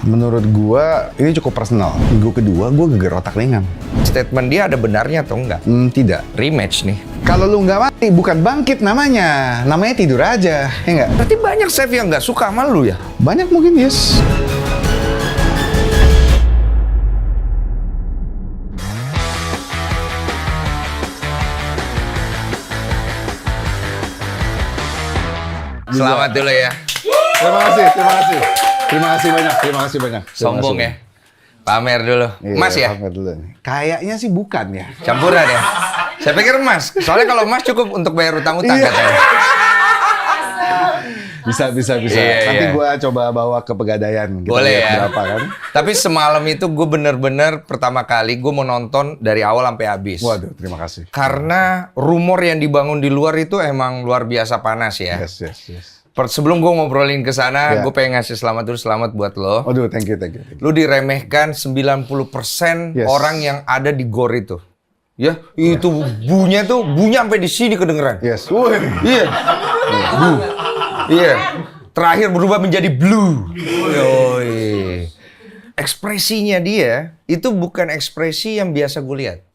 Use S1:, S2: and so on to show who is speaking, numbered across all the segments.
S1: Menurut gua ini cukup personal. Minggu kedua gua geger otak ringan.
S2: Statement dia ada benarnya atau enggak?
S1: Tidak.
S2: Rematch nih.
S1: Kalau lu nggak mati, bukan bangkit namanya. Namanya tidur aja, ya nggak?
S2: Berarti banyak chef yang nggak suka sama lu ya?
S1: Banyak mungkin, yes.
S2: Selamat dulu ya.
S1: Terima kasih banyak.
S2: Sombong ya. Pamer dulu.
S1: Iya,
S2: Mas ya?
S1: pamer dulu nih. Kayaknya sih bukan ya.
S2: Campuran ya? Saya pikir emas. Soalnya kalau emas cukup untuk bayar utang-utang
S1: Iya.
S2: katanya.
S1: Bisa.
S2: Iya,
S1: Nanti
S2: iya.
S1: gua coba bawa ke Pegadaian. Kita
S2: Boleh
S1: lihat
S2: ya.
S1: berapa kan.
S2: Tapi semalam itu gue bener-bener pertama kali gue mau nonton dari awal sampai habis.
S1: Waduh, terima kasih.
S2: Karena rumor yang dibangun di luar itu emang luar biasa panas ya.
S1: Yes.
S2: Sebelum gue ngobrolin ke sana,
S1: Ya.
S2: gue pengen ngasih selamat dulu, selamat buat lo.
S1: Waduh, thank you.
S2: Lu diremehkan 90%
S1: Yes.
S2: orang yang ada di gor itu. Ya, itu bunyi sampai di sini kedengeran.
S1: Yes. Wih.
S2: Iya. Iya. Terakhir berubah menjadi blue. Yoi. Ekspresinya dia itu bukan ekspresi yang biasa gue lihat.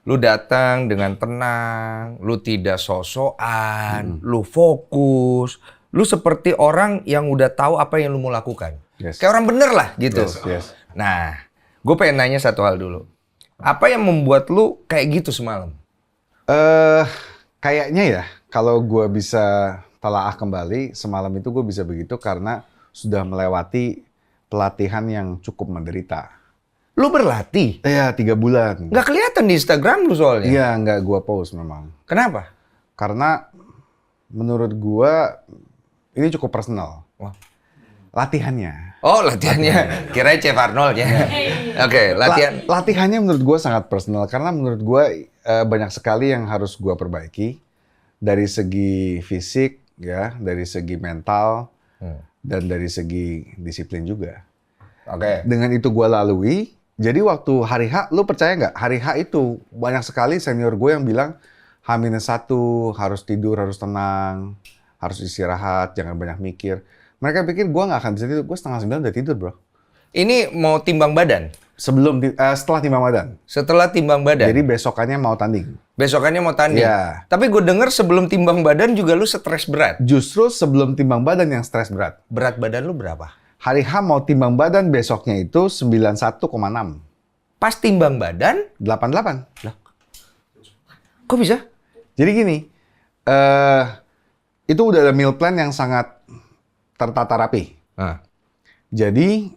S2: Lu datang dengan tenang, lu tidak sok-sokan, lu fokus. Lu seperti orang yang udah tahu apa yang lu mau lakukan.
S1: Yes.
S2: Kayak orang bener lah gitu.
S1: Yes.
S2: Nah, gue pengen nanya satu hal dulu. Apa yang membuat lu kayak gitu semalam?
S1: Kayaknya ya, kalau gua bisa telaah kembali, semalam itu gue bisa begitu karena sudah melewati pelatihan yang cukup menderita.
S2: Lu berlatih?
S1: Iya, 3 bulan.
S2: Nggak kelihatan di Instagram lu soalnya.
S1: Iya, nggak gua post memang.
S2: Kenapa?
S1: Karena menurut gua ini cukup personal.
S2: Wah.
S1: Latihannya.
S2: Oh, latihannya. Kirain Chef Arnold ya. Oke, latihan.
S1: Latihannya menurut gua sangat personal karena menurut gua banyak sekali yang harus gua perbaiki dari segi fisik ya, dari segi mental dan dari segi disiplin juga.
S2: Oke.
S1: Dengan itu gua lalui. Jadi waktu hari H, lu percaya nggak? Hari H itu banyak sekali senior gue yang bilang H-1 harus tidur, harus tenang, harus istirahat, jangan banyak mikir. Mereka pikir gue nggak akan bisa tidur. Gue 8:30 udah tidur, bro.
S2: Ini mau timbang badan?
S1: Setelah timbang badan.
S2: Setelah timbang badan?
S1: Jadi besokannya mau tanding.
S2: Besokannya mau tanding?
S1: Iya.
S2: Tapi gue denger sebelum timbang badan juga lu stres berat.
S1: Justru sebelum timbang badan yang stres berat.
S2: Berat badan lu berapa?
S1: Hari H mau timbang badan besoknya itu 91,6.
S2: Pas timbang badan?
S1: 88.
S2: Kok bisa?
S1: Jadi gini, itu udah ada meal plan yang sangat tertata rapi.
S2: Ah.
S1: Jadi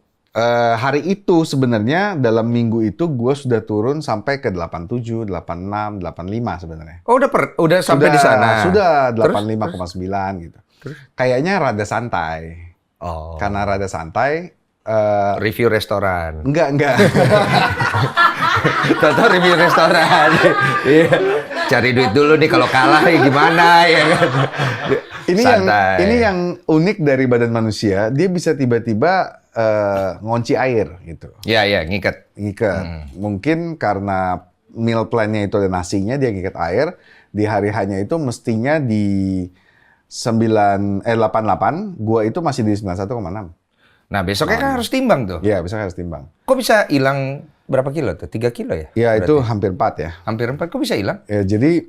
S1: hari itu sebenarnya dalam minggu itu gue sudah turun sampai ke 87, 86, 85 sebenarnya.
S2: Oh, udah sampai di sana?
S1: Sudah,
S2: Terus?
S1: 85,9 gitu. Kayaknya rada santai.
S2: Oh.
S1: Karena rada santai,
S2: Review restoran.
S1: enggak.
S2: Tahu review restoran. Iya. Cari duit dulu nih kalau kalah ya gimana ya kan.
S1: Ini yang unik dari badan manusia, dia bisa tiba-tiba ngunci air gitu.
S2: Iya, ngikat.
S1: Ngikat. Mungkin karena meal plan-nya itu ada nasinya, dia ngikat air. Di hari hanya itu mestinya di 88, gua itu masih di 91,6.
S2: Nah, besoknya kan harus timbang tuh.
S1: Iya, bisa harus timbang.
S2: Kok bisa hilang berapa kilo tuh? 3 kilo ya?
S1: Ya,
S2: Berarti?
S1: itu hampir 4 ya.
S2: Hampir 4. Kok bisa hilang?
S1: Ya, jadi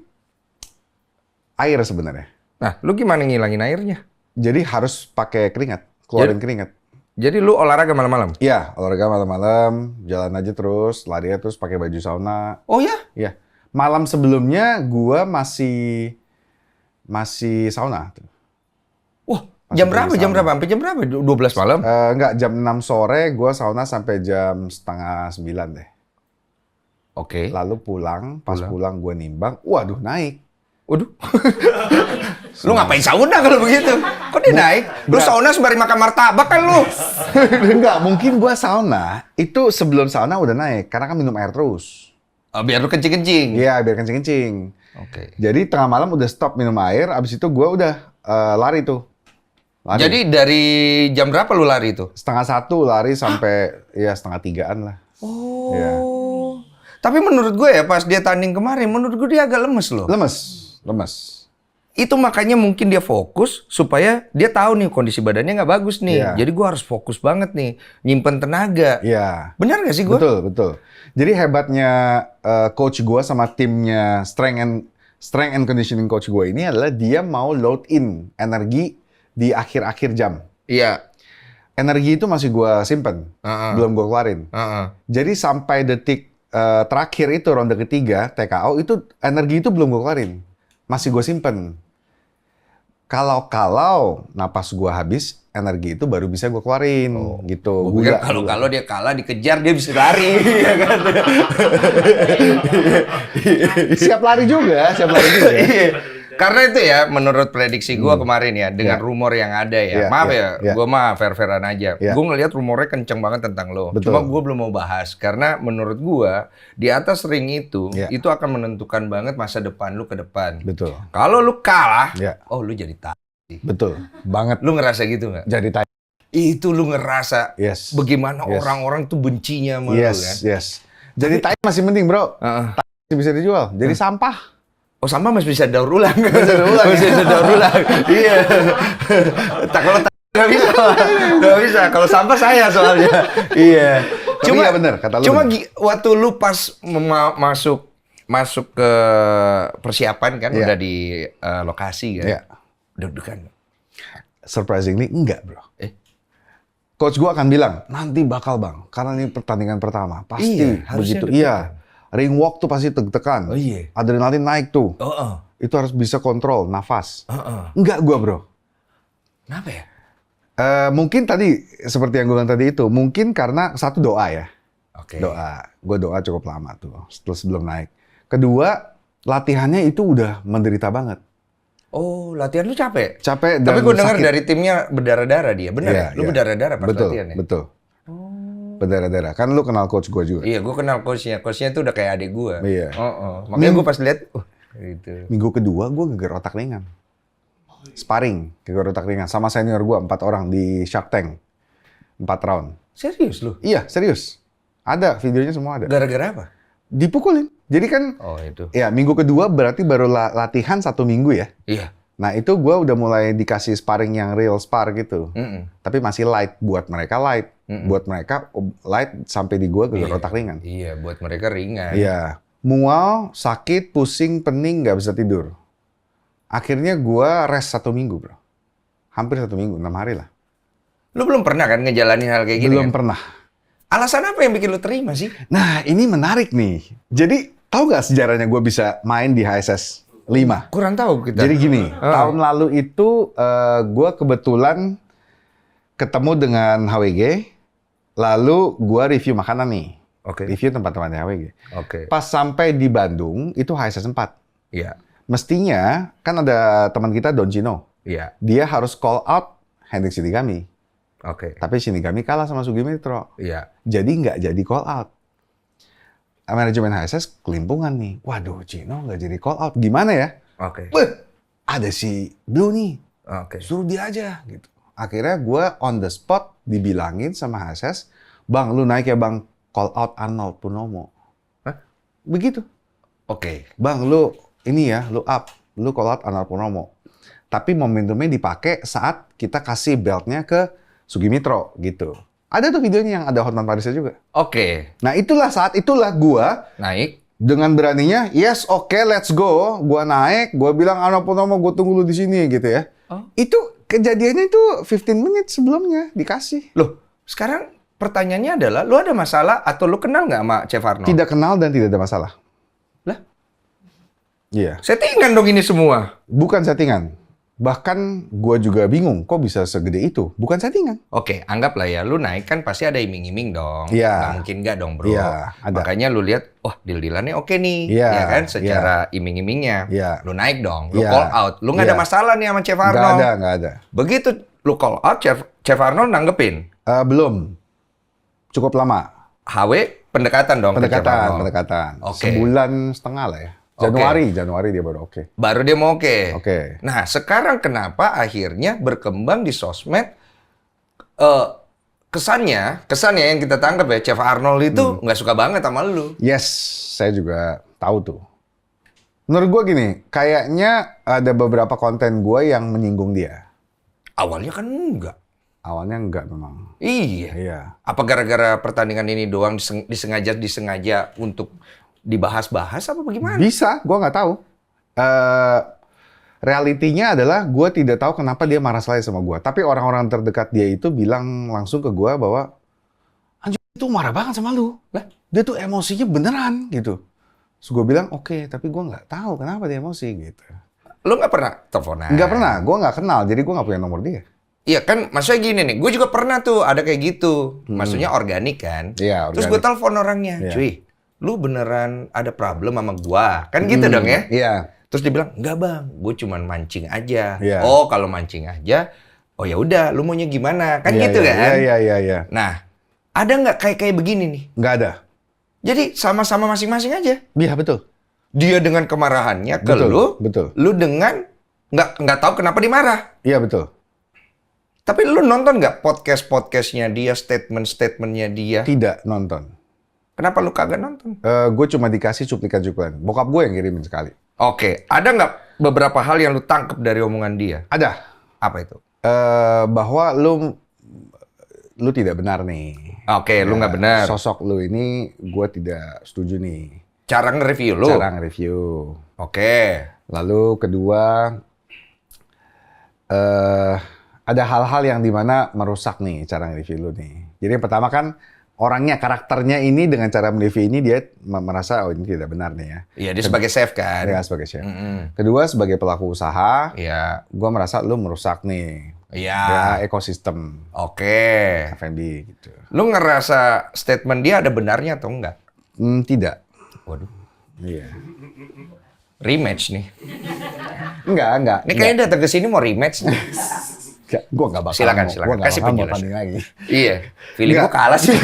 S1: air sebenarnya.
S2: Nah, lu gimana ngilangin airnya?
S1: Jadi harus pakai keringat, keluarin keringat.
S2: Jadi lu olahraga malam-malam?
S1: Iya, olahraga malam-malam, jalan aja terus, lari terus pakai baju sauna.
S2: Oh ya?
S1: Iya. Malam sebelumnya gua masih sauna.
S2: Wah,
S1: Masih
S2: jam
S1: pergi
S2: berapa? Jam
S1: sauna.
S2: berapa? Sampai jam berapa? 12 malam?
S1: Enggak, jam 6 sore gua sauna sampai jam 8:30 deh.
S2: Oke.
S1: Lalu pas pulang gua nimbang, waduh naik.
S2: Waduh. Lu ngapain sauna kalau begitu? Kok dia naik? Lu sauna sembari makan martabak kan lu?
S1: Enggak, mungkin gua sauna, itu sebelum sauna udah naik, karena kan minum air terus.
S2: Oh, biar lu kencing-kencing.
S1: Iya, biar kencing-kencing.
S2: Oke.
S1: Jadi tengah malam udah stop minum air, abis itu gua udah lari tuh. Lari.
S2: Jadi dari jam berapa lu lari itu?
S1: 2:30 lari sampai ya 2:30-an lah.
S2: Oh.
S1: Iya.
S2: Tapi menurut gue ya pas dia tanding kemarin, menurut gue dia agak lemes loh.
S1: Lemes.
S2: Itu makanya mungkin dia fokus supaya dia tahu nih kondisi badannya nggak bagus nih.
S1: Iya.
S2: Jadi gua harus fokus banget nih, nyimpen tenaga.
S1: Iya.
S2: Benar nggak sih gua?
S1: Betul, betul. Jadi hebatnya coach gua sama timnya strength and conditioning coach gua ini adalah dia mau load in energi di akhir-akhir jam.
S2: Iya.
S1: Energi itu masih gua simpen, belum gua keluarin. Jadi sampai detik terakhir itu ronde ketiga TKO itu energi itu belum gua keluarin, masih gua simpen. Kalau napas gua habis, energi itu baru bisa gua keluarin, gitu.
S2: Gua pikir kalau dia kalah dikejar dia bisa lari, ya kan?
S1: Siap lari juga.
S2: Iya. Karena itu ya, menurut prediksi gua kemarin ya, dengan rumor yang ada ya. Maaf ya, gua mah fair-fairan aja. Gua ngelihat rumornya kenceng banget tentang lo.
S1: Betul.
S2: Cuma gua belum mau bahas karena menurut gua di atas ring itu akan menentukan banget masa depan lu ke depan.
S1: Betul.
S2: Kalau lu kalah, oh lu jadi
S1: Betul. Banget.
S2: Lu ngerasa gitu nggak?
S1: Jadi
S2: Itu lu ngerasa bagaimana orang-orang tuh bencinya sama lu kan?
S1: Yes. Jadi masih penting, bro. Tai bisa dijual. Jadi sampah.
S2: Oh, sampah masih bisa daur ulang. Masih bisa daur ulang. Iya. Kalau nggak bisa. Nggak bisa. Kalau sampah saya soalnya. Iya.
S1: Cuma ya bener, kata lu.
S2: Cuma waktu lu pas masuk ke persiapan kan, udah di lokasi kan. Deg-degan.
S1: Surprisingly enggak, bro. Coach gua akan bilang, nanti bakal bang, karena ini pertandingan pertama. Pasti begitu. Iya. Ring walk tuh pasti deg-degan. Adrenalin naik tuh. Itu harus bisa kontrol nafas. Enggak gua, bro.
S2: Kenapa ya?
S1: Mungkin tadi, seperti yang gue bilang tadi itu, mungkin karena satu doa ya. Doa. Gue doa cukup lama tuh, sebelum naik. Kedua, latihannya itu udah menderita banget.
S2: Oh, latihan lu capek?
S1: Capek dan
S2: tapi gue dengar
S1: sakit.
S2: dari timnya berdarah-darah dia. Benar ya? Lu berdarah-darah pas latihan ya?
S1: Betul. Berdarah-darah. Kan lu kenal coach gue juga.
S2: Iya, gue kenal coachnya. Coachnya tuh udah kayak adik gue.
S1: Iya.
S2: Makanya gue pas lihat, gitu.
S1: Minggu kedua gue geger otak ringan. Sparring, geger otak ringan. Sama senior gue, 4 orang di Shark Tank. 4 round.
S2: Serius lu?
S1: Iya, serius. Ada, videonya semua ada.
S2: Gara-gara apa?
S1: Dipukulin. Jadi kan, ya minggu kedua berarti baru latihan 1 minggu ya.
S2: Iya.
S1: Nah itu gue udah mulai dikasih sparring yang real spar gitu. Tapi masih light, buat mereka light. Buat mereka light sampai di gue geger otak ringan.
S2: Iya, buat mereka ringan.
S1: Iya. Mual, sakit, pusing, pening, nggak bisa tidur. Akhirnya gue rest 1 minggu, bro. Hampir 1 minggu, 6 hari lah.
S2: Lu belum pernah kan ngejalanin hal kayak gini?
S1: Belum
S2: kan?
S1: pernah.
S2: Alasan apa yang bikin lu terima sih?
S1: Nah, ini menarik nih. Jadi, tahu nggak sejarahnya gue bisa main di HSS 5?
S2: Kurang tahu kita.
S1: Jadi gini, tahun lalu itu gue kebetulan ketemu dengan HWG, lalu gue review makanan nih. Review tempat-tempatnya HWG. Pas sampai di Bandung, itu HSS 4.
S2: Iya.
S1: Mestinya, kan ada teman kita Don Chino.
S2: Iya.
S1: Dia harus call out Hendrik Shinigami.
S2: Oke.
S1: Tapi Shinigami kalah sama Sugimitro.
S2: Iya.
S1: Jadi nggak jadi call out. Manajemen HSS kelimpungan nih. Waduh, Chino nggak jadi call out. Gimana ya?
S2: Oke.
S1: Ada si Blue nih.
S2: Oke.
S1: Suruh dia aja gitu. Akhirnya gue on the spot dibilangin sama HSS, Bang, lu naik ya bang, call out Arnold Purnomo.
S2: Hah?
S1: Begitu.
S2: Oke.
S1: Bang, lu ini ya, lu up. Lu call out Arnold Purnomo. Tapi momentumnya dipakai saat kita kasih beltnya ke Sugimitro gitu. Ada tuh videonya yang ada Hotman Parisnya juga.
S2: Oke.
S1: Nah saat itulah gua
S2: naik
S1: dengan beraninya, yes, oke, let's go. Gua naik, gua bilang Arnold Purnomo, gua tunggu lu di sini gitu ya. Itu kejadiannya itu 15 menit sebelumnya dikasih.
S2: Loh, sekarang pertanyaannya adalah, lu ada masalah atau lu kenal nggak sama Chef Arnold?
S1: Tidak kenal dan tidak ada masalah.
S2: Lah?
S1: Iya.
S2: Settingan dong ini semua.
S1: Bukan settingan. Bahkan gue juga bingung, kok bisa segede itu? Bukan settingan.
S2: Oke, anggaplah ya, lu naik kan pasti ada iming-iming dong.
S1: Iya.
S2: Nggak mungkin nggak dong, bro.
S1: Iya, ada.
S2: Makanya lu lihat, wah deal-dealannya oke nih.
S1: Iya,
S2: Ya kan, secara iming-imingnya.
S1: Iya.
S2: Lu naik dong, lu
S1: Iya.
S2: call out. Lu nggak ada
S1: Iya.
S2: masalah nih sama Chef Arnold.
S1: Nggak ada.
S2: Begitu lu call out, Chef Arnold nanggepin.
S1: Belum. Cukup lama.
S2: HW pendekatan dong ke Chef Arnold.
S1: Pendekatan.
S2: Oke.
S1: Sebulan setengah lah ya. Januari dia baru oke.
S2: Baru dia mau oke.
S1: Oke.
S2: Nah, sekarang kenapa akhirnya berkembang di sosmed kesannya yang kita tangkap ya, Chef Arnold itu nggak suka banget sama lu.
S1: Yes, saya juga tahu tuh. Menurut gue gini, kayaknya ada beberapa konten gue yang menyinggung dia.
S2: Awalnya kan enggak.
S1: Awalnya enggak memang.
S2: Iya.
S1: Iya.
S2: Apa gara-gara pertandingan ini doang disengaja untuk dibahas-bahas apa bagaimana?
S1: Bisa, gue nggak tahu. Realitinya adalah gue tidak tahu kenapa dia marah sekali sama gue. Tapi orang-orang terdekat dia itu bilang langsung ke gue bahwa anjir itu marah banget sama lu. Lah, dia tuh emosinya beneran gitu. Terus gue bilang oke, tapi gue nggak tahu kenapa dia emosi gitu.
S2: Lu nggak pernah teleponan?
S1: Nggak pernah, gue nggak kenal, jadi gue nggak punya nomor dia.
S2: Iya kan, maksudnya gini nih, gue juga pernah tuh ada kayak gitu. Maksudnya organik kan.
S1: Iya,
S2: Terus gue
S1: organik.
S2: telepon orangnya,
S1: Iya.
S2: cuy, lu beneran ada problem sama gua? Kan gitu dong ya?
S1: Iya.
S2: Terus dia bilang, enggak bang, gue cuman mancing aja.
S1: Iya.
S2: Oh kalau mancing aja, oh ya udah, lu maunya gimana? Kan
S1: Iya,
S2: gitu
S1: iya,
S2: kan?
S1: Iya.
S2: Nah, ada nggak kayak begini nih?
S1: Nggak ada.
S2: Jadi sama-sama masing-masing aja.
S1: Iya betul.
S2: Dia dengan kemarahannya ke
S1: Betul,
S2: lu,
S1: betul.
S2: lu dengan nggak tahu kenapa dia marah.
S1: Iya betul.
S2: Tapi lu nonton nggak podcastnya dia, statementnya dia?
S1: Tidak nonton.
S2: Kenapa lu kagak nonton?
S1: Gue cuma dikasih cuplikan-cuplikan. Bokap gue yang kirimin sekali.
S2: Oke, ada nggak beberapa hal yang lu tangkap dari omongan dia?
S1: Ada.
S2: Apa itu?
S1: Bahwa lu tidak benar nih.
S2: Oke, lu nggak benar.
S1: Sosok lu ini gue tidak setuju nih.
S2: Cara nge-review lu?
S1: Cara nge-review.
S2: Oke.
S1: Lalu kedua, ada hal-hal yang dimana merusak nih cara nge-review lu nih. Jadi yang pertama kan orangnya, karakternya ini dengan cara mereview ini dia merasa oh ini tidak benar nih ya.
S2: Iya, dia sebagai chef kan?
S1: Ya sebagai chef.
S2: Mm-mm.
S1: Kedua sebagai pelaku usaha,
S2: Iya.
S1: gue merasa lu merusak nih
S2: Iya.
S1: ya ekosistem
S2: Oke.
S1: F&B gitu.
S2: Lu ngerasa statement dia ada benarnya atau enggak?
S1: Tidak.
S2: Waduh.
S1: Iya.
S2: Rematch nih.
S1: Enggak.
S2: Ini kayaknya datang ke sini mau rematch nih.
S1: Gue nggak bakal.
S2: Silakan.
S1: Gua nggak
S2: Kasih
S1: bakal mau
S2: penjelasan.
S1: tanding lagi.
S2: Iya. Feeling
S1: Enggak.
S2: gua kalah sih.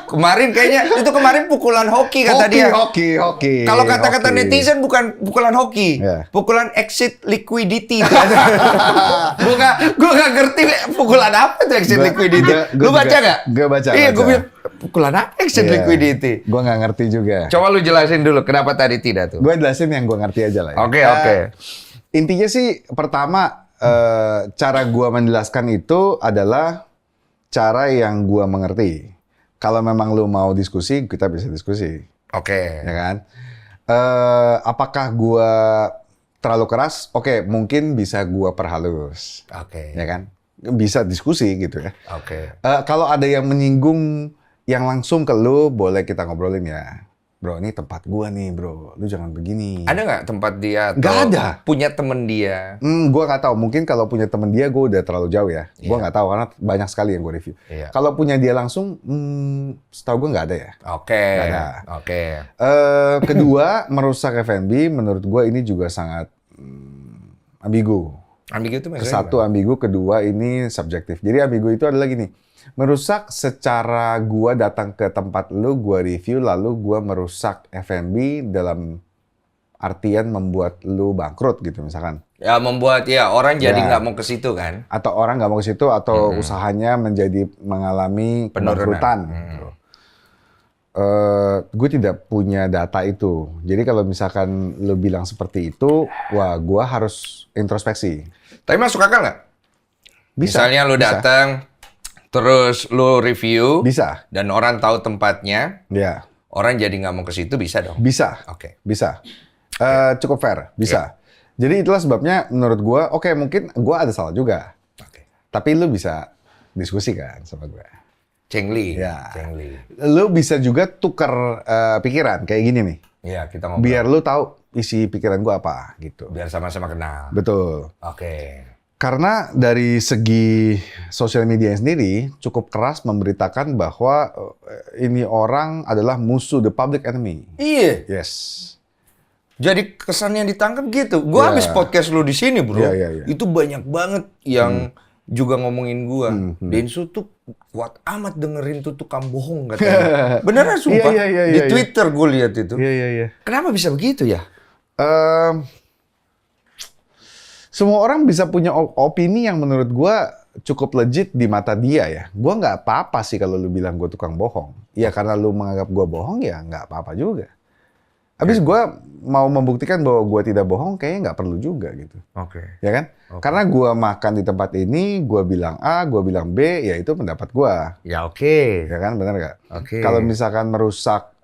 S2: Kemarin kayaknya itu pukulan hoki kata dia.
S1: Hoki.
S2: Kalau kata-kata
S1: hoki.
S2: netizen bukan pukulan hoki,
S1: Iya.
S2: pukulan exit liquidity. Gua nggak ngerti pukulan apa tuh exit liquidity. Lu baca nggak?
S1: Gue baca.
S2: Iya, gua
S1: baca.
S2: bilang pukulan apa exit
S1: Iya.
S2: liquidity.
S1: Gue nggak ngerti juga.
S2: Coba lu jelasin dulu kenapa tadi tidak tuh.
S1: Gue jelasin yang gue ngerti aja lah. Ya.
S2: Oke.
S1: Intinya sih pertama cara gue menjelaskan itu adalah cara yang gue mengerti. Kalau memang lu mau diskusi, kita bisa diskusi,
S2: Oke.
S1: ya kan? Apakah gue terlalu keras? Oke, mungkin bisa gue perhalus,
S2: Oke.
S1: ya kan? Bisa diskusi gitu ya.
S2: Oke.
S1: Kalau ada yang menyinggung yang langsung ke lu, boleh kita ngobrolin ya. Bro, ini tempat gua nih, bro. Lu jangan begini.
S2: Ada nggak tempat dia? Atau
S1: Nggak ada.
S2: Punya temen dia?
S1: Gua nggak tahu. Mungkin kalau punya temen dia, gua udah terlalu jauh ya. Gua
S2: Iya.
S1: nggak tahu karena banyak sekali yang gua review.
S2: Iya.
S1: Kalau punya dia langsung, setahu gua nggak ada ya.
S2: Oke.
S1: Nggak ada.
S2: Oke.
S1: Kedua, merusak F&B. Menurut gua ini juga sangat ambigu.
S2: Ambigu itu maksudnya
S1: Satu ambigu, kedua ini subjektif. Jadi ambigu itu adalah gini. Merusak secara gua datang ke tempat lu, gua review, lalu gua merusak F&B dalam artian membuat lu bangkrut gitu misalkan.
S2: Ya membuat ya orang jadi
S1: Ya.
S2: nggak mau ke situ kan?
S1: Atau orang nggak mau ke situ, atau usahanya mengalami kebangkrutan. Gitu. Gue tidak punya data itu. Jadi kalau misalkan lu bilang seperti itu, wah gua harus introspeksi.
S2: Tapi masuk akal nggak?
S1: Bisa.
S2: Misalnya lu
S1: bisa.
S2: datang, terus lu review,
S1: Bisa.
S2: dan orang tahu tempatnya,
S1: Ya.
S2: orang jadi nggak mau ke situ bisa dong?
S1: Bisa.
S2: Oke.
S1: Bisa. Cukup fair, bisa. Jadi itulah sebabnya menurut gua, oke mungkin gua ada salah juga.
S2: Oke.
S1: Tapi lu bisa diskusi kan sama gua.
S2: Cengli.
S1: Ya.
S2: Cengli.
S1: Lu bisa juga tukar pikiran kayak gini nih.
S2: Iya kita ngobrol.
S1: Biar lu tahu isi pikiran gua apa gitu.
S2: Biar sama-sama kenal.
S1: Betul.
S2: Oke.
S1: Karena dari segi sosial media sendiri cukup keras memberitakan bahwa ini orang adalah musuh, the public enemy.
S2: Iya.
S1: Yes.
S2: Jadi kesan yang ditangkap gitu. Gua
S1: Ya.
S2: habis podcast lu di sini, bro.
S1: Iya.
S2: Itu banyak banget yang juga ngomongin gua. Densu tuh kuat amat dengerin tuh tukang bohong katanya. Beneran sumpah.
S1: Iya,
S2: Di
S1: iya.
S2: Twitter gue lihat itu.
S1: Iya.
S2: Kenapa bisa begitu ya?
S1: Semua orang bisa punya opini yang menurut gua cukup legit di mata dia ya. Gua nggak apa-apa sih kalau lu bilang gua tukang bohong. Ya karena lu menganggap gua bohong ya nggak apa-apa juga. Habis gue mau membuktikan bahwa gue tidak bohong, kayaknya nggak perlu juga gitu.
S2: Oke.
S1: Ya kan? Karena gue makan di tempat ini, gue bilang A, gue bilang B, ya itu pendapat gue.
S2: Ya oke.
S1: Ya kan, benar nggak?
S2: Oke.
S1: Kalau misalkan merusak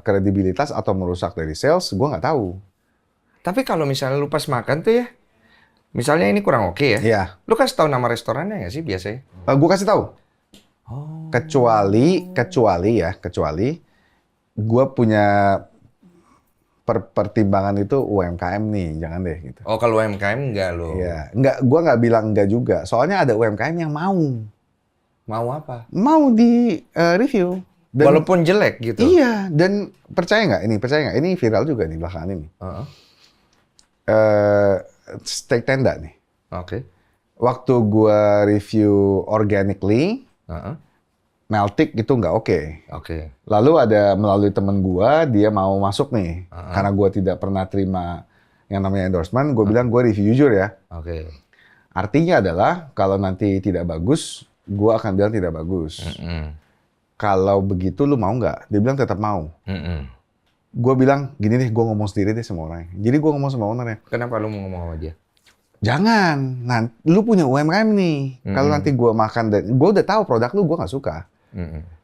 S1: kredibilitas atau merusak dari sales, gue nggak tahu.
S2: Tapi kalau misalnya lu pas makan tuh ya, misalnya ini kurang oke ya,
S1: Iya.
S2: lu kasih tahu nama restorannya nggak sih biasanya?
S1: Gue kasih tahu.
S2: Oh.
S1: Kecuali gue punya pertimbangan itu UMKM nih, jangan deh gitu.
S2: Oh, kalau UMKM enggak lo.
S1: Iya, gue nggak bilang enggak juga. Soalnya ada UMKM yang mau
S2: Apa?
S1: mau di review. Dan,
S2: Walaupun jelek gitu.
S1: iya, dan percaya nggak? Ini viral juga nih belakangan ini.
S2: Heeh.
S1: Steak tenda nih.
S2: Oke.
S1: Waktu gue review organically,
S2: Heeh.
S1: Meltik itu nggak oke.
S2: Oke.
S1: Lalu ada melalui temen gua, dia mau masuk nih. Karena gua tidak pernah terima yang namanya endorsement, gua bilang gua review jujur ya.
S2: Oke.
S1: Artinya adalah kalau nanti tidak bagus, gua akan bilang tidak bagus. Kalau begitu lu mau nggak? Dia bilang tetap mau. Gua bilang gini deh, gua ngomong sendiri deh sama orangnya. Jadi gua ngomong sama ownernya.
S2: Kenapa lu mau ngomong sama dia?
S1: Jangan, nanti lu punya UMKM nih. Kalau nanti gua makan dan gua udah tahu produk lu, gua nggak suka.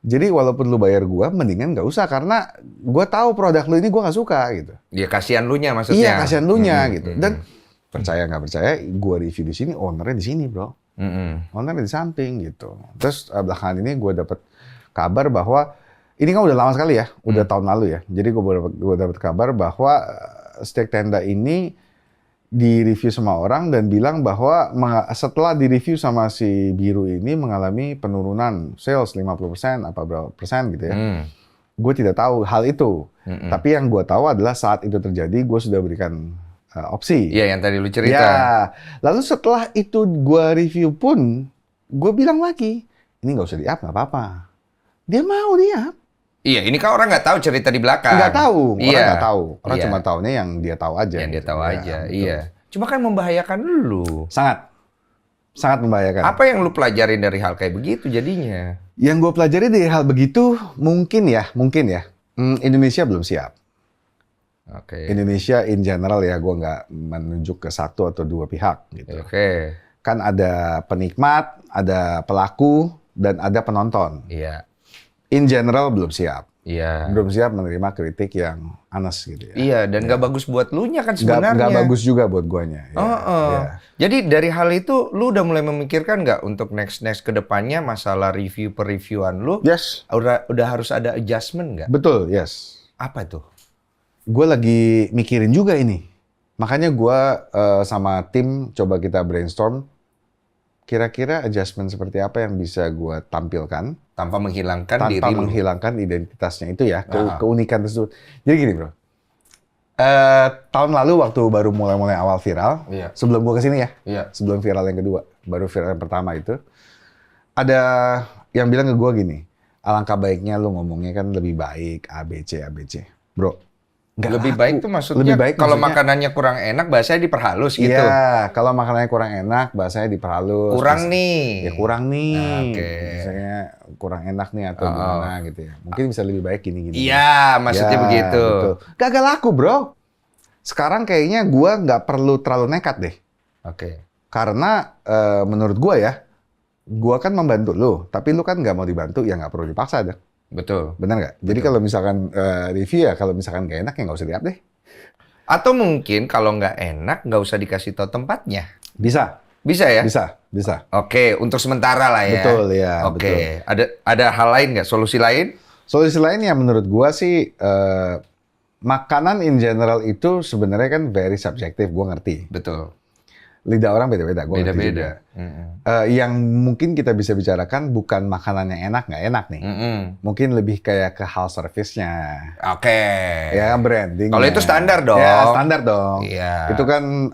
S1: Jadi walaupun lu bayar gua, mendingan nggak usah karena gua tahu produk lu ini gua nggak suka gitu.
S2: Ya kasihan lu nya maksudnya.
S1: Iya, kasihan lu nya gitu. Dan percaya nggak percaya, gua review di sini, ownernya di sini bro. Ownernya di samping gitu. Terus belakangan ini gua dapat kabar bahwa ini kan udah lama sekali ya, udah tahun lalu ya. Jadi gua dapat kabar bahwa steak tenda ini di-review sama orang dan bilang bahwa setelah di-review sama si Biru ini mengalami penurunan sales 50% apa berapa persen gitu ya. Gue tidak tahu hal itu. Tapi yang gue tahu adalah saat itu terjadi gue sudah berikan opsi.
S2: Iya, yang tadi lu cerita.
S1: Ya. Lalu setelah itu gue review pun gue bilang lagi, ini nggak usah di-up, nggak apa-apa. Dia mau di-up.
S2: Iya, ini kan orang nggak tahu cerita di belakang.
S1: Nggak tahu, orang
S2: Iya.
S1: nggak tahu. Orang
S2: Iya.
S1: cuma taunya yang dia tahu aja.
S2: Yang dia
S1: gitu.
S2: tahu
S1: Ya,
S2: aja,
S1: betul.
S2: iya. Cuma kan membahayakan lu.
S1: Sangat membahayakan.
S2: Apa yang lu pelajarin dari hal kayak begitu jadinya?
S1: Yang gue pelajari dari hal begitu mungkin ya, Indonesia belum siap.
S2: Oke.
S1: Indonesia in general ya, gue nggak menunjuk ke satu atau dua pihak gitu.
S2: Oke.
S1: Kan ada penikmat, ada pelaku, dan ada penonton.
S2: Iya.
S1: In general belum siap.
S2: Iya.
S1: Belum siap menerima kritik yang honest gitu ya.
S2: Iya, dan nggak bagus buat lu nya kan sebenarnya.
S1: Nggak bagus juga buat guanya. Ya, ya.
S2: Jadi dari hal itu lu udah mulai memikirkan nggak untuk next ke depannya masalah review per-reviewan lu?
S1: Yes.
S2: Udah harus ada adjustment nggak?
S1: Betul, yes.
S2: Apa tuh?
S1: Gue lagi mikirin juga ini. Makanya gue sama tim coba kita brainstorm. Kira-kira adjustment seperti apa yang bisa gue tampilkan
S2: Tanpa menghilangkan
S1: tanpa
S2: diri lu.
S1: menghilangkan identitasnya itu ya, keunikan tersebut. Jadi gini bro, tahun lalu waktu baru mulai awal viral,
S2: Iya.
S1: sebelum gue kesini ya,
S2: Iya.
S1: sebelum viral yang kedua, baru viral yang pertama itu, ada yang bilang ke gue gini, alangkah baiknya lu ngomongnya kan lebih baik, ABC, bro. Nggak
S2: Lebih
S1: laku.
S2: baik tuh maksudnya
S1: Lebih baik
S2: kalau
S1: maksudnya-
S2: makanannya kurang enak bahasanya diperhalus gitu.
S1: Iya, kalau makanannya kurang enak, bahasanya diperhalus.
S2: Kurang nih.
S1: Ya kurang nih.
S2: Nah, oke.
S1: Misalnya kurang enak nih atau gimana gitu ya. Mungkin bisa lebih baik gini-gini.
S2: Iya, maksudnya
S1: Ya,
S2: begitu.
S1: betul. Gagal laku bro. Sekarang kayaknya gua nggak perlu terlalu nekat deh.
S2: Oke.
S1: Karena menurut gua ya, gua kan membantu lu. Tapi lu kan nggak mau dibantu, ya nggak perlu dipaksa deh.
S2: Betul.
S1: Benar nggak? Jadi kalau misalkan review ya, kalau misalkan nggak enak ya nggak usah di-up deh.
S2: Atau mungkin kalau nggak enak nggak usah dikasih tahu tempatnya.
S1: Bisa.
S2: Bisa ya?
S1: Bisa.
S2: Oke, untuk sementara lah ya.
S1: Betul, ya,
S2: Oke, ada hal lain nggak? Solusi lain?
S1: Solusi lain yang menurut gua sih makanan in general itu sebenarnya kan very subjektif, gua ngerti.
S2: Betul.
S1: Lidah orang beda-beda, gua ngerti juga.
S2: Beda-beda.
S1: Yang mungkin kita bisa bicarakan bukan makanan yang enak nggak enak nih. Mungkin lebih kayak ke hal service-nya.
S2: Oke.
S1: Ya branding.
S2: Kalau itu standar dong.
S1: Ya standar dong.
S2: Iya.
S1: Itu kan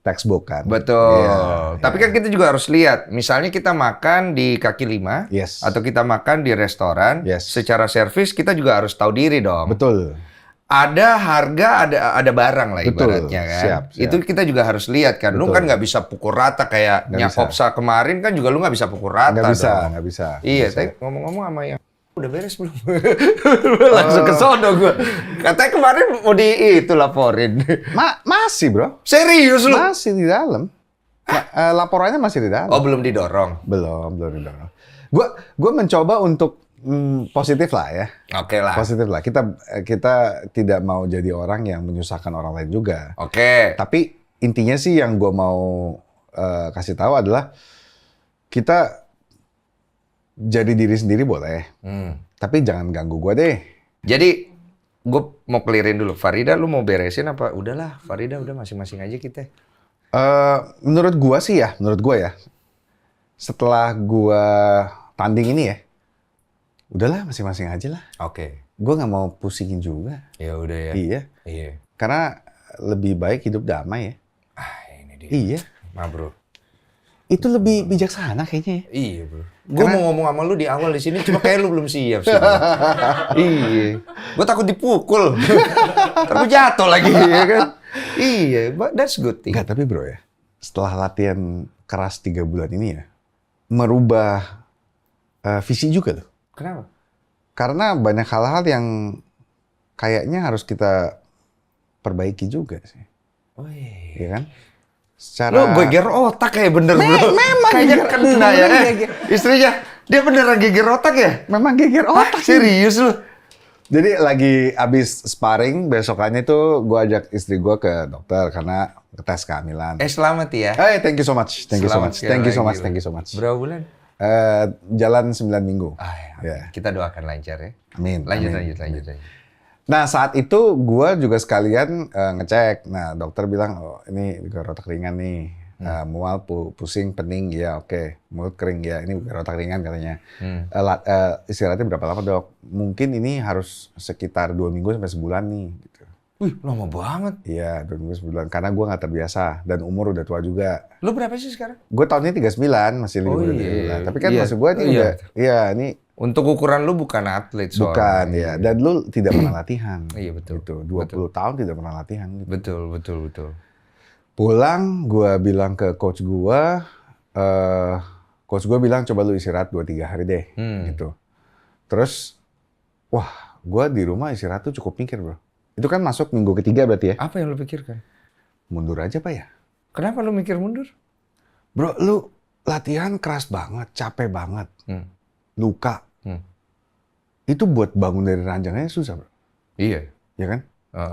S1: textbook kan.
S2: Betul.
S1: Iya,
S2: Tapi kan kita juga harus lihat, misalnya kita makan di kaki lima,
S1: Yes.
S2: atau kita makan di restoran,
S1: Yes.
S2: secara servis kita juga harus tahu diri dong.
S1: Betul.
S2: Ada harga, ada barang lah
S1: Betul.
S2: ibaratnya kan.
S1: Siap.
S2: Itu kita juga harus lihat kan. Lu
S1: Betul.
S2: kan nggak bisa pukul rata kayak
S1: Nggak
S2: Nyakopsa kemarin kan juga lu nggak bisa pukul rata
S1: Nggak bisa,
S2: dong.
S1: nggak bisa.
S2: Iya,
S1: Nggak bisa.
S2: tapi ngomong-ngomong sama yang Udah beres belum? Langsung ke sono gue. Katanya kemarin mau itu laporin.
S1: Masih bro.
S2: Serius lu?
S1: Masih di dalam. Laporannya masih di dalam.
S2: Oh, belum didorong?
S1: Belum didorong. Gue mencoba untuk positif lah ya.
S2: Oke lah.
S1: Positif lah. Kita tidak mau jadi orang yang menyusahkan orang lain juga.
S2: Oke.
S1: Tapi intinya sih yang gue mau kasih tahu adalah kita jadi diri sendiri boleh, tapi jangan ganggu gue deh.
S2: Jadi gue mau clearin dulu. Farida, lu mau beresin apa? Udahlah, Farida udah masing-masing aja kita.
S1: Menurut gue sih ya, setelah gue tanding ini ya, udahlah masing-masing aja lah.
S2: Oke.
S1: Gue nggak mau pusingin juga.
S2: Ya udah ya.
S1: Iya. Karena lebih baik hidup damai ya.
S2: Ini dia.
S1: Iya.
S2: Ma bro.
S1: Itu lebih bijaksana kayaknya ya.
S2: Iya bro. Gue mau ngomong sama lu di awal di sini, cuma kayak lu belum siap sih. Iya. Gue takut dipukul. Ntar gue jatuh lagi, ya kan? Iya, but that's good thing.
S1: Enggak, tapi bro ya, setelah latihan keras 3 bulan ini ya, merubah visi juga loh.
S2: Kenapa?
S1: Karena banyak hal-hal yang kayaknya harus kita perbaiki juga sih.
S2: Oh iya.
S1: Iya kan? Secara...
S2: Lu geger otak kayak bener bro.
S1: Memang
S2: kayaknya
S1: geger-
S2: kena ya.
S1: geger.
S2: Istrinya, dia beneran geger otak ya?
S1: Memang geger otak sih.
S2: Serius lu?
S1: Jadi lagi abis sparring, besokannya tuh gue ajak istri gue ke dokter karena tes kehamilan.
S2: Selamat ya.
S1: Hey, thank you so much. Thank you so
S2: Selamat
S1: much.
S2: sekali
S1: Thank you so
S2: lagi,
S1: much.
S2: Bro.
S1: Thank you so much.
S2: Berapa bulan?
S1: Jalan 9 minggu.
S2: Ya. Kita doakan lancar ya.
S1: Amin.
S2: Lanjut.
S1: Amin. Nah, saat itu gue juga sekalian ngecek. Nah, dokter bilang, oh ini gegar otak ringan nih. Mual, pusing, pening, ya oke. Mulut kering, ya ini gegar otak ringan katanya. Istirahatnya berapa lama dok? Mungkin ini harus sekitar 2 minggu sampai sebulan nih. Gitu.
S2: Wih, lama banget.
S1: Iya, 2 minggu sebulan. Karena gue nggak terbiasa dan umur udah tua juga.
S2: Lu berapa sih sekarang?
S1: Gue tahun ini 39, masih
S2: Oh,
S1: libur
S2: iya.
S1: Tapi kan
S2: Iya.
S1: maksud gue ini
S2: Iya.
S1: udah, iya ini
S2: Untuk ukuran lu bukan atlet soalnya.
S1: bukan ya. Dan lu tidak pernah latihan.
S2: Iya, betul.
S1: Gitu. 20 tahun tidak pernah latihan. Gitu.
S2: Betul.
S1: Pulang, gue bilang ke coach gue bilang coba lu istirahat 2-3 hari deh. Gitu. Terus, wah gue di rumah istirahat tuh cukup mikir bro. Itu kan masuk minggu ketiga berarti ya.
S2: Apa yang lu pikirkan?
S1: Mundur aja Pak ya.
S2: Kenapa lu mikir mundur?
S1: Bro, lu latihan keras banget, capek banget. Luka. Itu buat bangun dari ranjangnya susah bro.
S2: Iya.
S1: Ya kan?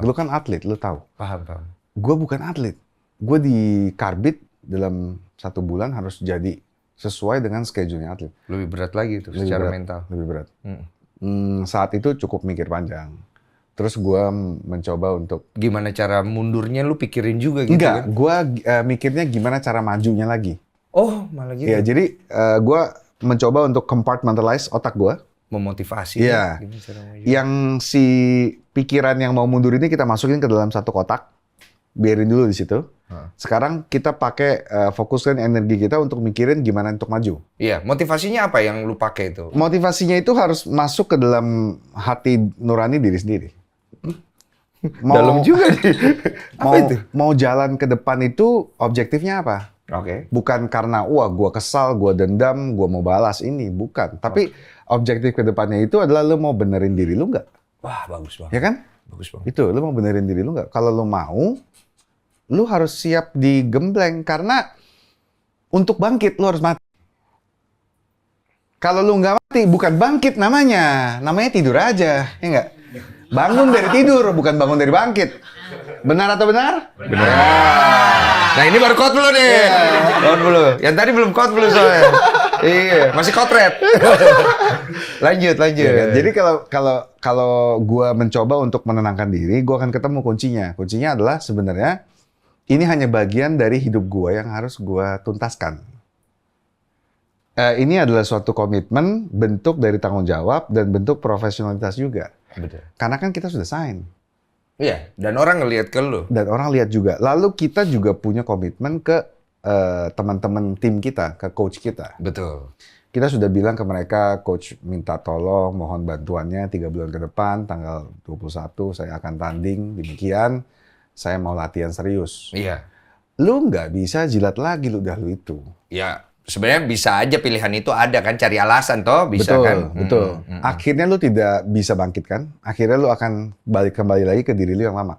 S1: Lu kan atlet, lu tahu.
S2: Paham.
S1: Gue bukan atlet. Gue di karbit dalam 1 bulan harus jadi sesuai dengan schedule-nya atlet.
S2: Lebih berat lagi itu secara mental.
S1: Lebih berat. Saat itu cukup mikir panjang. Terus gue mencoba untuk...
S2: Gimana cara mundurnya lu pikirin juga gitu
S1: Enggak,
S2: kan?
S1: gue mikirnya gimana cara majunya lagi.
S2: Oh, malah gitu.
S1: Ya, jadi gue mencoba untuk compartmentalize otak gue.
S2: Memotivasi.
S1: Iya.
S2: Gimana cara maju?
S1: Yang si pikiran yang mau mundur ini kita masukin ke dalam satu kotak. Biarin dulu di situ. Sekarang kita pakai fokuskan energi kita untuk mikirin gimana untuk maju.
S2: Iya, motivasinya apa yang lu pakai itu?
S1: Motivasinya itu harus masuk ke dalam hati nurani diri sendiri.
S2: Dalam juga nih. Apa itu?
S1: Mau jalan ke depan itu objektifnya apa?
S2: Oke.
S1: Bukan karena wah gua kesal, gua dendam, gua mau balas ini, bukan. Tapi objektif ke depannya itu adalah lu mau benerin diri lu nggak?
S2: Wah, bagus banget.
S1: Ya kan?
S2: Bagus banget.
S1: Itu, lu mau benerin diri lu nggak? Kalau lu mau, lu harus siap digembleng karena untuk bangkit lu harus mati. Kalau lu nggak mati, bukan bangkit namanya tidur aja, ya nggak? Bangun dari tidur, bukan bangun dari bangkit. Benar atau benar?
S2: Benar. Nah ini baru quote dulu nih. Quote dulu. Yang tadi belum quote dulu soalnya. Iya, masih kotret. lanjut.
S1: Ya kan? Jadi kalau gua mencoba untuk menenangkan diri, gua akan ketemu kuncinya. Kuncinya adalah sebenarnya ini hanya bagian dari hidup gua yang harus gua tuntaskan. Ini adalah suatu komitmen, bentuk dari tanggung jawab dan bentuk profesionalitas juga.
S2: Betul.
S1: Karena kan kita sudah sign.
S2: Iya, dan orang ngelihat ke lu.
S1: Dan orang lihat juga. Lalu kita juga punya komitmen ke teman-teman tim kita, ke coach kita.
S2: Betul.
S1: Kita sudah bilang ke mereka, coach minta tolong, mohon bantuannya 3 bulan ke depan, tanggal 21 saya akan tanding, demikian. Saya mau latihan serius.
S2: Iya.
S1: Lu nggak bisa jilat lagi ludah lu itu.
S2: Ya, sebenarnya bisa aja pilihan itu ada kan, cari alasan toh, bisa
S1: betul,
S2: kan?
S1: Betul. Akhirnya lu tidak bisa bangkit kan? Akhirnya lu akan kembali lagi ke diri lu yang lama.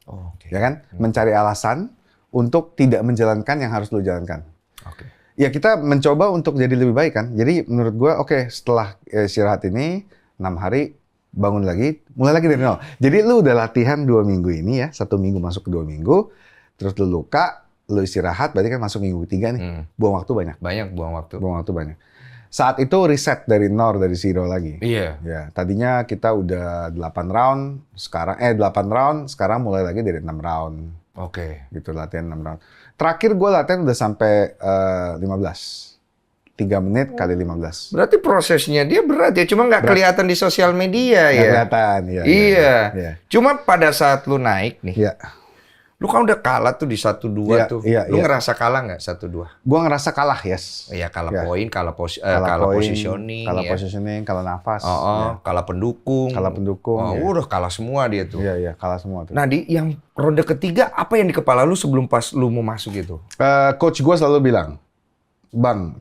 S2: Oh, oke.
S1: Ya kan? Mencari alasan untuk tidak menjalankan yang harus lu jalankan.
S2: Oke.
S1: Ya kita mencoba untuk jadi lebih baik kan. Jadi menurut gua oke, setelah istirahat ini 6 hari bangun lagi, mulai lagi dari nol. Jadi lu udah latihan 2 minggu ini ya, 1 minggu masuk ke 2 minggu, terus lu luka, lu istirahat, berarti kan masuk minggu ketiga nih. Buang waktu banyak.
S2: Buang waktu.
S1: Buang waktu banyak. Saat itu reset dari nol, dari zero lagi.
S2: Iya.
S1: Ya, tadinya kita udah 8 round, sekarang 8 round, sekarang mulai lagi dari 6 round.
S2: Oke.
S1: Gitu, latihan 6 round. Terakhir gue latihan udah sampai 15. 3 menit kali 15.
S2: Berarti prosesnya dia berat ya, cuma nggak kelihatan di sosial media
S1: Nggak
S2: ya.
S1: kelihatan, iya.
S2: Iya.
S1: Iya.
S2: Cuma pada saat lu naik nih,
S1: Iya.
S2: lu kan udah kalah tuh di 1-2
S1: Iya,
S2: tuh.
S1: iya,
S2: Lu
S1: iya.
S2: ngerasa kalah nggak 1-2?
S1: Gue ngerasa kalah, yes.
S2: Iya, kalah
S1: Iya.
S2: poin, kalah
S1: poin,
S2: positioning,
S1: kalah
S2: ya.
S1: positioning, kalah nafas.
S2: Oh, kalah pendukung.
S1: Kalah pendukung,
S2: Oh,
S1: iya.
S2: udah kalah semua dia tuh.
S1: Iya, iya, kalah semua tuh.
S2: Nah, di yang ronde ketiga, apa yang di kepala lu sebelum pas lu mau masuk itu?
S1: Coach gue selalu bilang, Bang,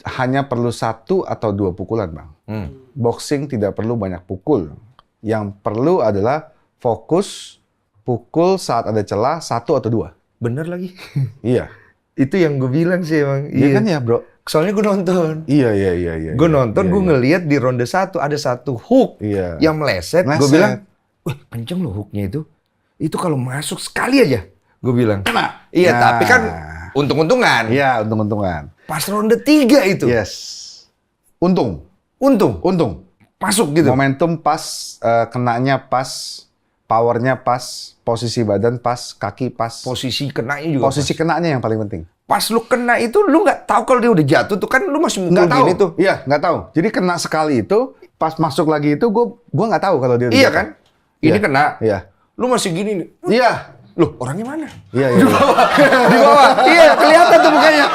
S1: hanya perlu 1 atau 2 pukulan, Bang. Boxing tidak perlu banyak pukul. Yang perlu adalah fokus, pukul saat ada celah 1 atau 2.
S2: Bener lagi.
S1: Iya.
S2: Itu yang gue bilang sih emang.
S1: Iya kan ya, bro?
S2: Soalnya gue nonton.
S1: Iya.
S2: Gue nonton,
S1: Iya,
S2: gue
S1: iya.
S2: ngeliat di ronde 1 ada satu hook
S1: Iya.
S2: yang meleset. Gue
S1: Meleset.
S2: bilang, wah kenceng loh hooknya itu. Itu kalau masuk sekali aja. Gue bilang.
S1: Kena.
S2: Iya,
S1: Nah.
S2: tapi kan untung-untungan.
S1: Iya, untung-untungan.
S2: Pas ronde 3 itu.
S1: Yes. Untung.
S2: Masuk gitu.
S1: Momentum pas, kenanya pas, powernya pas, posisi badan pas, kaki pas.
S2: Posisi kenanya juga.
S1: Posisi kenanya yang paling penting.
S2: Pas lu kena itu, lu nggak tahu kalau dia udah jatuh tuh kan lu masih mukul
S1: Nggak tahu.
S2: gini tuh.
S1: Iya, nggak tahu. Jadi kena sekali itu, pas masuk lagi itu, gua nggak tahu kalau dia udah
S2: Iya
S1: jatuh.
S2: kan? Ini
S1: Iya.
S2: kena.
S1: Iya.
S2: Lu masih gini nih.
S1: Iya.
S2: Loh, orangnya mana?
S1: Iya.
S2: Di bawah. Iya, kelihatan tuh mukanya.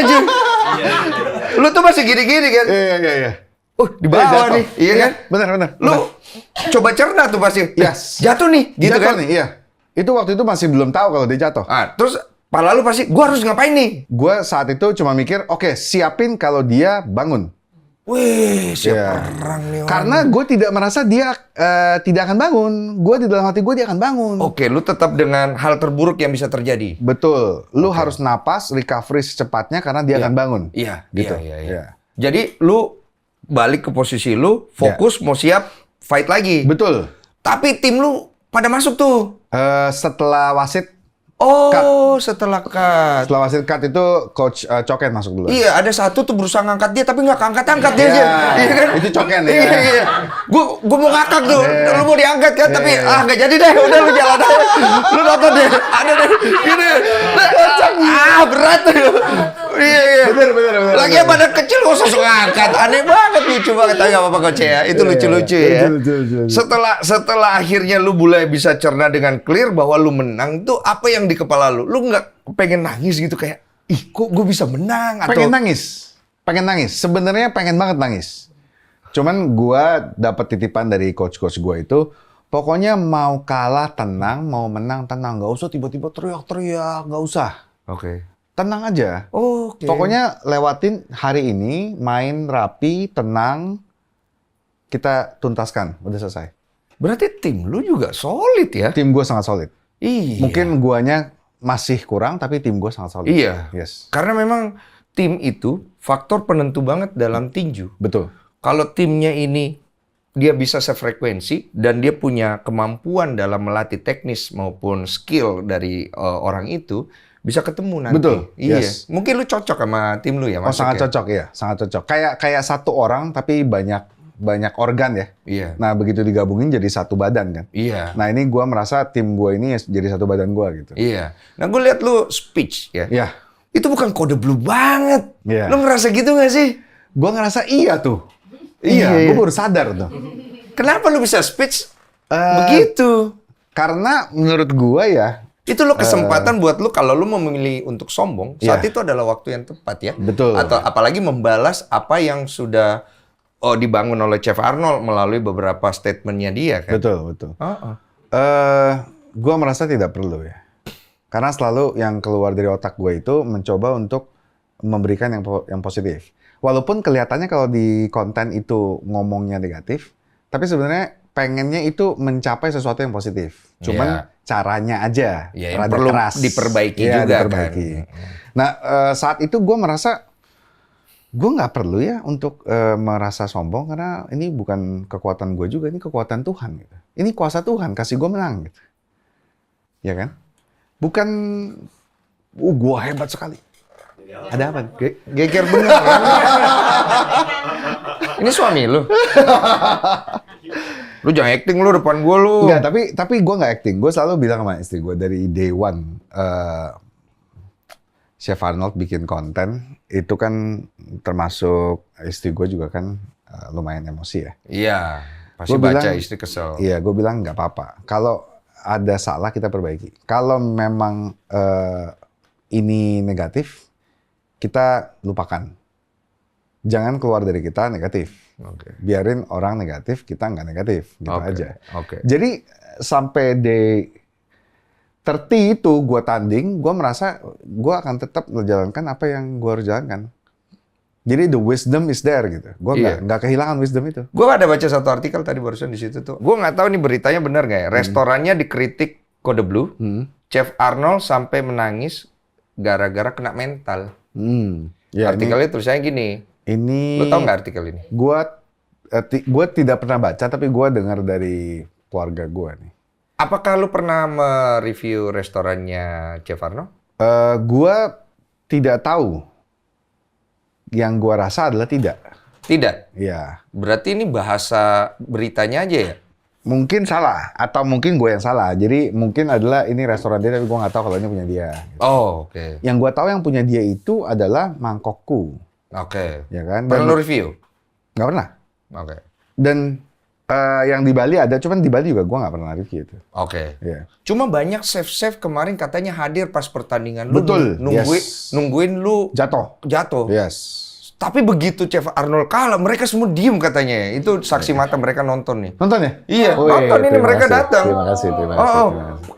S2: cuy. Lu tuh masih gini-gini kan?
S1: Iya.
S2: Di bawah
S1: Jatuh.
S2: nih. Iya kan?
S1: Benar.
S2: Lu coba cerna tuh pasti.
S1: Yes.
S2: Jatuh nih, gitu
S1: Jatuh
S2: kan?
S1: nih, iya. Itu waktu itu masih belum tahu kalau dia jatuh.
S2: Ah, terus pala lu pasti, gua harus ngapain nih?
S1: Gue saat itu cuma mikir, oke, siapin kalau dia bangun.
S2: Wih, siap
S1: Iya.
S2: perang nih orang.
S1: Karena gue tidak merasa dia tidak akan bangun. Gue di dalam hati gue dia akan bangun.
S2: Oke, lu tetap dengan hal terburuk yang bisa terjadi.
S1: Betul. Lu harus napas, recovery secepatnya karena dia akan bangun.
S2: Iya,
S1: Gitu.
S2: iya. Jadi lu balik ke posisi lu, fokus mau siap fight lagi.
S1: Betul.
S2: Tapi tim lu pada masuk tuh.
S1: Setelah wasit,
S2: Oh, setelah cut.
S1: cut itu coach Coken masuk dulu.
S2: Iya, ada satu tuh berusaha ngangkat dia tapi nggak keangkat-angkat dia
S1: Iya,
S2: aja. Iya kan?
S1: itu Coken ya.
S2: Iya. Gua mau ngakak tuh.
S1: Iya.
S2: Lu mau diangkat kan, tapi
S1: Iya.
S2: nggak jadi deh. Udah lu jalan aja. Lu nonton deh. Ada deh. Gini. Berat tuh. Iya.
S1: Bener.
S2: Lagi yang badan kecil kok sosok ngangkat. Aneh banget, lucu banget. Tapi nggak apa-apa coach ya. Itu lucu-lucu ya.
S1: Lucu.
S2: Setelah akhirnya lu mulai bisa cerna dengan clear bahwa lu menang tuh, apa yang di kepala lu? Lu nggak pengen nangis gitu kayak, ih kok gue bisa menang? Atau
S1: Pengen nangis. Sebenarnya pengen banget nangis. Cuman gua dapat titipan dari coach-coach gua itu, pokoknya mau kalah tenang, mau menang tenang. Nggak usah tiba-tiba teriak-teriak, nggak usah.
S2: Oke.
S1: Tenang aja.
S2: Oke.
S1: Pokoknya lewatin hari ini, main rapi, tenang, kita tuntaskan, udah selesai.
S2: Berarti tim lu juga solid ya?
S1: Tim gue sangat solid.
S2: Iya.
S1: Mungkin guanya masih kurang, tapi tim gue sangat solid.
S2: Iya.
S1: Yes.
S2: Karena memang tim itu faktor penentu banget dalam tinju.
S1: Betul.
S2: Kalau timnya ini dia bisa sefrekuensi dan dia punya kemampuan dalam melatih teknis maupun skill dari orang itu, bisa ketemu nanti.
S1: Betul,
S2: Iya.
S1: yes.
S2: Mungkin lu cocok sama tim lu ya,
S1: Oh,
S2: masuk
S1: sangat
S2: ya?
S1: cocok ya, sangat cocok. Kayak satu orang tapi banyak organ ya.
S2: Iya.
S1: Nah, begitu digabungin jadi satu badan kan.
S2: Iya.
S1: Nah, ini gua merasa tim gua ini jadi satu badan gua gitu.
S2: Iya. Nah, gue lihat lu speech ya.
S1: Iya.
S2: Itu bukan kode blue banget.
S1: Iya.
S2: Lu ngerasa gitu gak sih?
S1: Gua ngerasa iya tuh.
S2: Iya,
S1: Iya,
S2: iya.
S1: gua baru sadar tuh.
S2: Kenapa lu bisa speech begitu?
S1: Karena menurut gua ya,
S2: Itu lo kesempatan buat lu kalau lu mau memilih untuk sombong, saat
S1: Iya.
S2: itu adalah waktu yang tepat ya.
S1: Betul.
S2: Atau apalagi membalas apa yang sudah dibangun oleh Chef Arnold melalui beberapa statementnya dia kan.
S1: betul.
S2: Oh.
S1: Gua merasa tidak perlu ya. Karena selalu yang keluar dari otak gue itu mencoba untuk memberikan yang positif. Walaupun kelihatannya kalau di konten itu ngomongnya negatif, tapi sebenarnya pengennya itu mencapai sesuatu yang positif. Cuman caranya aja
S2: yang
S1: rada
S2: perlu
S1: keras.
S2: diperbaiki
S1: Iya,
S2: juga
S1: diperbaiki.
S2: kan.
S1: Nah, saat itu gue merasa gue nggak perlu ya untuk merasa sombong karena ini bukan kekuatan gue juga, ini kekuatan Tuhan. Gitu. Ini kuasa Tuhan, kasih gue menang. Gitu. Ya kan? Bukan, gue hebat sekali. Ada apa?
S2: Geger bener ya. Ini suami lu. Lu jangan acting lu depan gua lu.
S1: Enggak, tapi gue nggak acting. Gue selalu bilang sama istri gue dari day one, Chef Arnold bikin konten, itu kan termasuk istri gue juga kan lumayan emosi ya.
S2: Iya, pasti
S1: Gua
S2: baca
S1: bilang,
S2: istri kesel.
S1: Iya, gue bilang nggak apa-apa. Kalau ada salah kita perbaiki. Kalau memang ini negatif, kita lupakan. Jangan keluar dari kita negatif.
S2: Oke.
S1: Biarin orang negatif, kita nggak negatif. Gitu aja.
S2: Oke.
S1: Jadi sampai day 30 itu gue tanding, gue merasa gue akan tetap menjalankan apa yang gue harus jalankan. Jadi the wisdom is there gitu. Gue nggak kehilangan wisdom itu.
S2: Gue ada baca satu artikel tadi barusan di situ tuh. Gue nggak tahu nih beritanya benar nggak ya. Restorannya dikritik Kode Blue. Chef Arnold sampai menangis gara-gara kena mental.
S1: Ya,
S2: Artikelnya tulisannya gini. Lu tahu nggak artikel ini?
S1: Gue tidak pernah baca, tapi gue dengar dari keluarga gue nih.
S2: Apakah lu pernah mereview restorannya Chef Arnold?
S1: Gue tidak tahu. Yang gue rasa adalah tidak.
S2: Tidak?
S1: Iya.
S2: Berarti ini bahasa beritanya aja ya?
S1: Mungkin salah, atau mungkin gue yang salah. Jadi mungkin adalah ini restoran dia, tapi gue nggak tahu kalau ini punya dia. Gitu.
S2: Oh, oke.
S1: Yang gue tahu yang punya dia itu adalah mangkokku.
S2: Oke.
S1: Ya kan?
S2: Pernah lu review?
S1: Nggak pernah.
S2: Oke.
S1: Dan yang di Bali ada, cuman di Bali juga gue nggak pernah review itu.
S2: Oke.
S1: Iya.
S2: Cuma banyak chef-chef kemarin katanya hadir pas pertandingan lu.
S1: Betul,
S2: Nungguin lu
S1: Jatuh.
S2: Yes. Tapi begitu Chef Arnold kalah, mereka semua diem katanya. Itu saksi mata mereka nonton nih.
S1: Nonton ya?
S2: Iya, nonton ini mereka datang.
S1: Terima kasih. Terima kasih.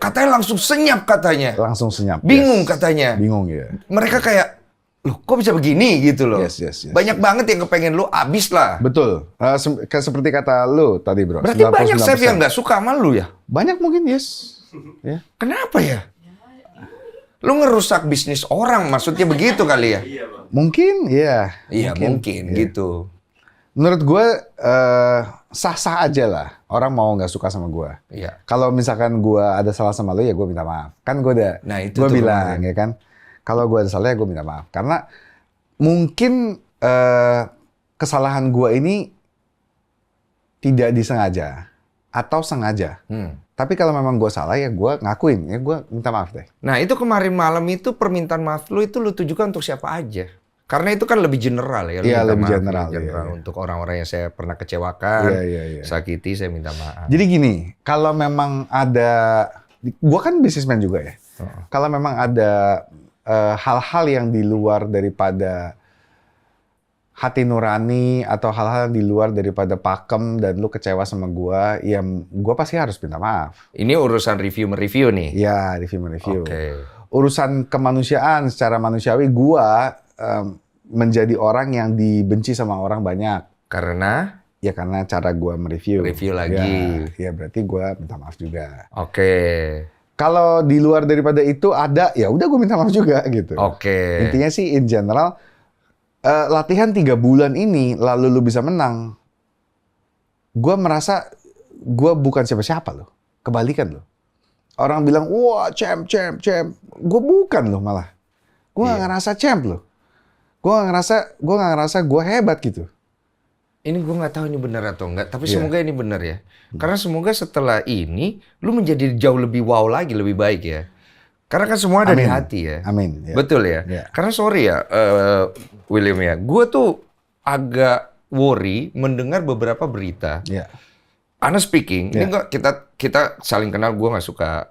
S2: Katanya langsung senyap katanya.
S1: Langsung senyap.
S2: Bingung katanya.
S1: Bingung ya.
S2: Mereka kayak, loh kok bisa begini gitu loh.
S1: Yes.
S2: Banyak banget yang kepengen lu abis lah.
S1: Betul. Seperti kata lu tadi bro.
S2: Berarti banyak chef yang nggak suka sama lu ya?
S1: Banyak mungkin, yes. Ya.
S2: Kenapa ya? Lu ngerusak bisnis orang, maksudnya begitu kali ya?
S1: Mungkin, ya.
S2: Iya, mungkin gitu.
S1: Menurut gue, sah-sah aja lah. Orang mau nggak suka sama gue.
S2: Iya.
S1: Kalau misalkan gue ada salah sama lu, ya gue minta maaf. Kan gue udah,
S2: itu
S1: gue bilang, ya kan. Kalau gue ada salah, ya gue minta maaf. Karena mungkin kesalahan gue ini tidak disengaja. Atau sengaja. Tapi kalau memang gue salah, ya gue ngakuin. Ya gue minta maaf deh.
S2: Nah, itu kemarin malam itu permintaan maaf lu itu lu tujukan untuk siapa aja? Karena itu kan lebih general ya.
S1: Iya, lebih
S2: general.
S1: general.
S2: Untuk orang-orang yang saya pernah kecewakan, sakiti, saya minta maaf.
S1: Jadi gini, kalau memang ada... Gue kan bisnismen juga ya. Kalau memang ada hal-hal yang di luar daripada hati nurani atau hal-hal yang di luar daripada pakem dan lu kecewa sama gua, ya gua pasti harus minta maaf.
S2: Ini urusan review-mereview nih?
S1: Iya, review-mereview.
S2: Oke.
S1: Urusan kemanusiaan secara manusiawi, gua menjadi orang yang dibenci sama orang banyak.
S2: Karena?
S1: Ya karena cara gua mereview.
S2: Review lagi.
S1: Ya berarti gua minta maaf juga.
S2: Oke.
S1: Kalau di luar daripada itu ada, ya udah gua minta maaf juga gitu.
S2: Oke.
S1: Intinya sih in general, latihan 3 bulan ini, lalu lu bisa menang. Gue merasa gue bukan siapa-siapa loh. Kebalikan loh. Orang bilang, wah champ. Gue bukan loh malah. Gue nggak ngerasa champ loh. Gue nggak ngerasa gue hebat gitu.
S2: Ini gue nggak tahu ini benar atau enggak, tapi semoga ini benar ya. Karena semoga setelah ini, lu menjadi jauh lebih wow lagi, lebih baik ya. Karena kan semua ada di hati ya.
S1: Amin. Ya.
S2: Betul ya. Karena sorry ya, William ya, gue tuh agak worry mendengar beberapa berita. Honest speaking, ini enggak, kita saling kenal, gue nggak suka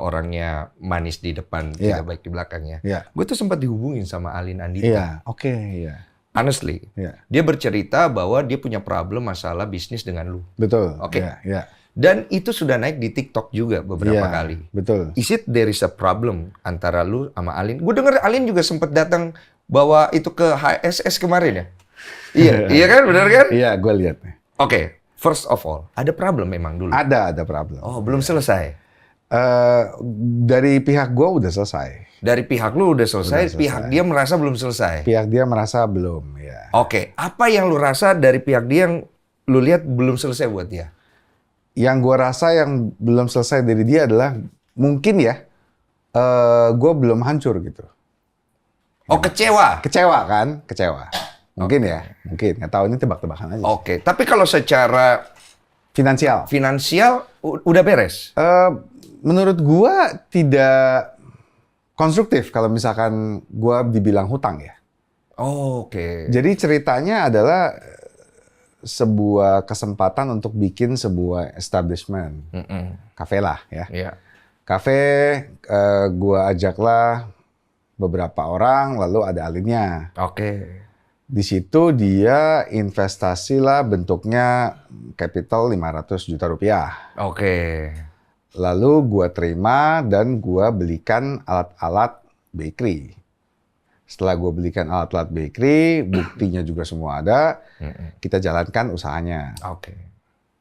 S2: orangnya manis di depan, tidak baik di belakangnya. Gue tuh sempat dihubungin sama Alin Andita. Honestly, dia bercerita bahwa dia punya problem masalah bisnis dengan lu.
S1: Betul.
S2: Oke. Dan itu sudah naik di TikTok juga beberapa kali.
S1: Betul.
S2: Is it there is a problem antara lu sama Alin? Gue denger Alin juga sempat datang bawa itu ke HSS kemarin ya? Iya, iya kan, benar kan?
S1: Iya, gue lihat.
S2: Oke, first of all, ada problem memang dulu.
S1: Ada problem.
S2: Oh, belum selesai.
S1: Dari pihak gue udah selesai.
S2: Dari pihak lu udah selesai,
S1: Udah selesai.
S2: pihak dia merasa belum selesai.
S1: Pihak dia merasa belum, ya.
S2: Oke, apa yang lu rasa dari pihak dia yang lu lihat belum selesai buat dia?
S1: Yang gue rasa yang belum selesai dari dia adalah mungkin ya, gue belum hancur gitu.
S2: Oh, kecewa.
S1: Kecewa kan? Kecewa. Mungkin ya, mungkin. Nggak tahu, ini tebak-tebakan aja.
S2: Oke, tapi kalau secara
S1: Finansial.
S2: finansial udah beres.
S1: Menurut gue tidak konstruktif kalau misalkan gue dibilang hutang ya.
S2: Oh, oke.
S1: Jadi ceritanya adalah sebuah kesempatan untuk bikin sebuah establishment. Kafe lah ya.
S2: Iya.
S1: Kafe, gua ajaklah beberapa orang, lalu ada alinnya.
S2: Oke.
S1: Di situ dia investasi lah, bentuknya capital 500 juta rupiah.
S2: Oke.
S1: Lalu gua terima dan gua belikan alat-alat bakery. Setelah gua belikan alat-alat bakery, buktinya juga semua ada, kita jalankan usahanya.
S2: Oke.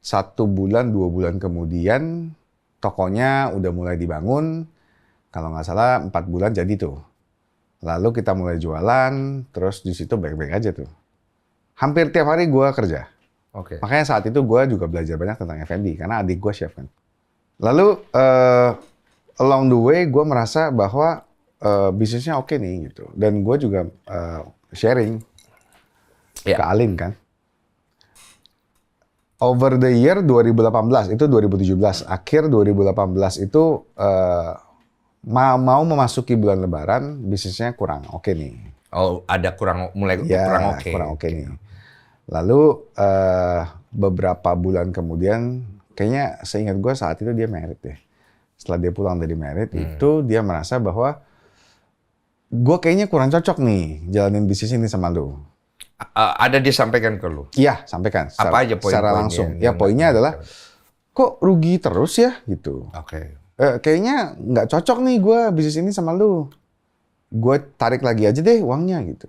S1: 1 bulan, 2 bulan kemudian, tokonya udah mulai dibangun. Kalau nggak salah 4 bulan jadi tuh. Lalu kita mulai jualan, terus di situ baik-baik aja tuh. Hampir tiap hari gue kerja.
S2: Oke.
S1: Makanya saat itu gue juga belajar banyak tentang F&B, karena adik gue chef kan. Lalu along the way gue merasa bahwa bisnisnya oke nih gitu. Dan gue juga sharing ke Alin kan. Over the year 2018, itu 2017, akhir 2018 itu mau memasuki bulan Lebaran, bisnisnya kurang oke nih.
S2: Oh, ada kurang
S1: Ya,
S2: kurang oke.
S1: kurang oke nih. Lalu beberapa bulan kemudian, kayaknya seingat gue saat itu dia married deh. Setelah dia pulang dari married, itu dia merasa bahwa gue kayaknya kurang cocok nih jalanin bisnis ini sama lu.
S2: Ada disampaikan ke lu?
S1: Iya, sampaikan.
S2: Apa aja
S1: secara
S2: poin-poinnya
S1: langsung.
S2: yang
S1: Ya poinnya adalah, kok rugi terus ya gitu.
S2: Oke.
S1: Kayaknya nggak cocok nih gue bisnis ini sama lu. Gue tarik lagi aja deh uangnya gitu.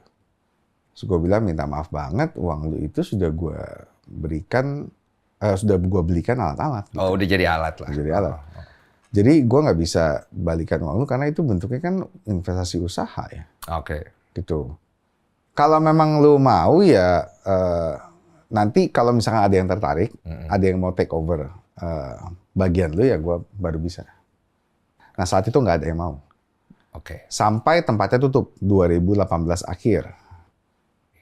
S1: Terus gue bilang minta maaf banget, uang lu itu sudah gue berikan, sudah gue belikan alat-alat. Gitu.
S2: Oh, udah jadi alat lah.
S1: Udah jadi alat. Jadi gue nggak bisa balikan uang lu karena itu bentuknya kan investasi usaha ya.
S2: Oke.
S1: Gitu. Kalau memang lu mau ya nanti kalau misalkan ada yang tertarik, ada yang mau take over bagian lu ya gue baru bisa. Nah saat itu nggak ada yang mau.
S2: Oke.
S1: Sampai tempatnya tutup 2018 akhir.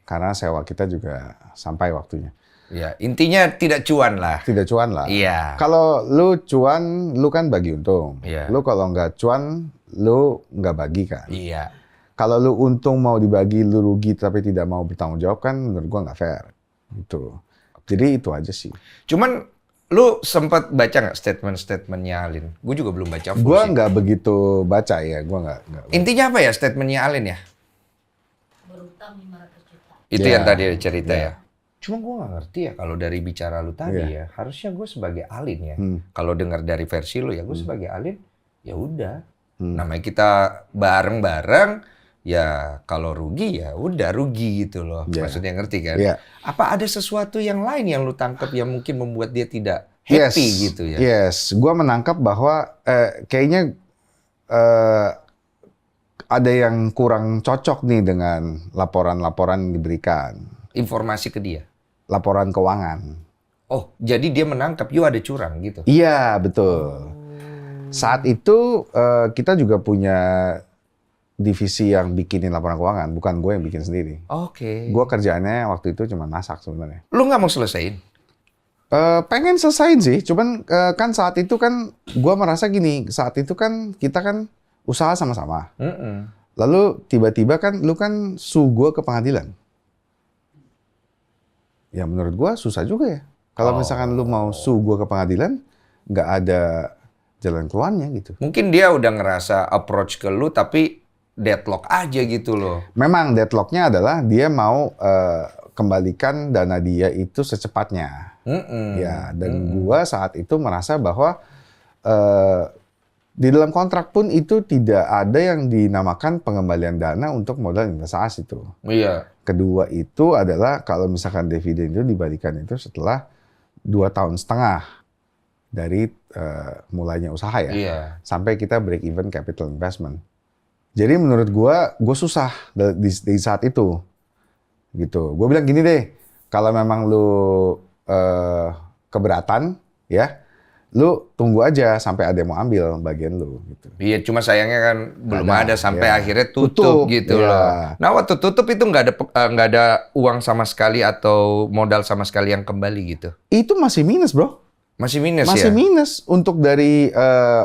S1: Karena sewa kita juga sampai waktunya.
S2: Ya, intinya tidak cuan lah.
S1: Tidak cuan lah.
S2: Iya.
S1: Kalau lu cuan, lu kan bagi untung.
S2: Iya.
S1: Lu kalau nggak cuan, lu nggak bagi kan.
S2: Iya.
S1: Kalau lu untung mau dibagi, lu rugi tapi tidak mau bertanggung jawab kan menurut gua nggak fair. Gitu. Jadi itu aja sih.
S2: Cuman lu sempat baca nggak statement-statementnya Alin? Gue juga belum baca full
S1: Gua
S2: sih.
S1: nggak begitu baca ya. Gua nggak.
S2: Intinya apa ya statementnya Alin ya?
S3: Berutang 500 juta.
S2: Itu
S1: Ya.
S2: yang tadi ada cerita
S1: Ya.
S2: ya. Cuma gue nggak ngerti ya kalau dari bicara lu tadi ya. Harusnya gue sebagai Alin ya. Kalau dengar dari versi lu ya gue sebagai Alin ya udah. Namanya kita bareng-bareng ya kalau rugi ya udah rugi gitu loh.
S1: Ya.
S2: Maksudnya ngerti kan?
S1: Ya.
S2: Apa ada sesuatu yang lain yang lu tangkap yang mungkin membuat dia tidak happy gitu ya?
S1: Yes, gua menangkap bahwa kayaknya ada yang kurang cocok nih dengan laporan-laporan yang diberikan.
S2: Informasi ke dia.
S1: Laporan keuangan.
S2: Oh, jadi dia menangkap you ada curang gitu.
S1: Iya, betul. Saat itu kita juga punya divisi yang bikinin laporan keuangan, bukan gue yang bikin sendiri.
S2: Oke.
S1: Gue kerjaannya waktu itu cuma masak sebenarnya.
S2: Lu nggak mau selesaiin?
S1: Pengen selesain sih, cuman kan saat itu kan gue merasa gini, saat itu kan kita kan usaha sama-sama. Lalu tiba-tiba kan lu kan sue gue ke pengadilan. Ya menurut gue susah juga ya. Kalau misalkan lu mau sue gue ke pengadilan, nggak ada jalan keluarnya gitu.
S2: Mungkin dia udah ngerasa approach ke lu tapi deadlock aja gitu loh.
S1: Memang deadlocknya adalah dia mau kembalikan dana dia itu secepatnya. Ya, dan gua saat itu merasa bahwa Di dalam kontrak pun itu tidak ada yang dinamakan pengembalian dana untuk modal investasi itu.
S2: Iya.
S1: Kedua itu adalah kalau misalkan dividen itu dibalikan itu setelah 2,5 tahun dari mulainya usaha ya.
S2: Iya.
S1: Sampai kita break even capital investment. Jadi menurut gue susah di saat itu. Gitu. Gue bilang gini deh, kalau memang lu keberatan ya, lu tunggu aja sampai ada yang mau ambil bagian lu gitu.
S2: Iya, cuma sayangnya kan belum ada sampai
S1: ya.
S2: akhirnya tutup gitu
S1: ya.
S2: loh. Nah, waktu tutup itu nggak ada uang sama sekali atau modal sama sekali yang kembali gitu.
S1: Itu masih minus, bro.
S2: Masih minus ya?
S1: Masih minus untuk dari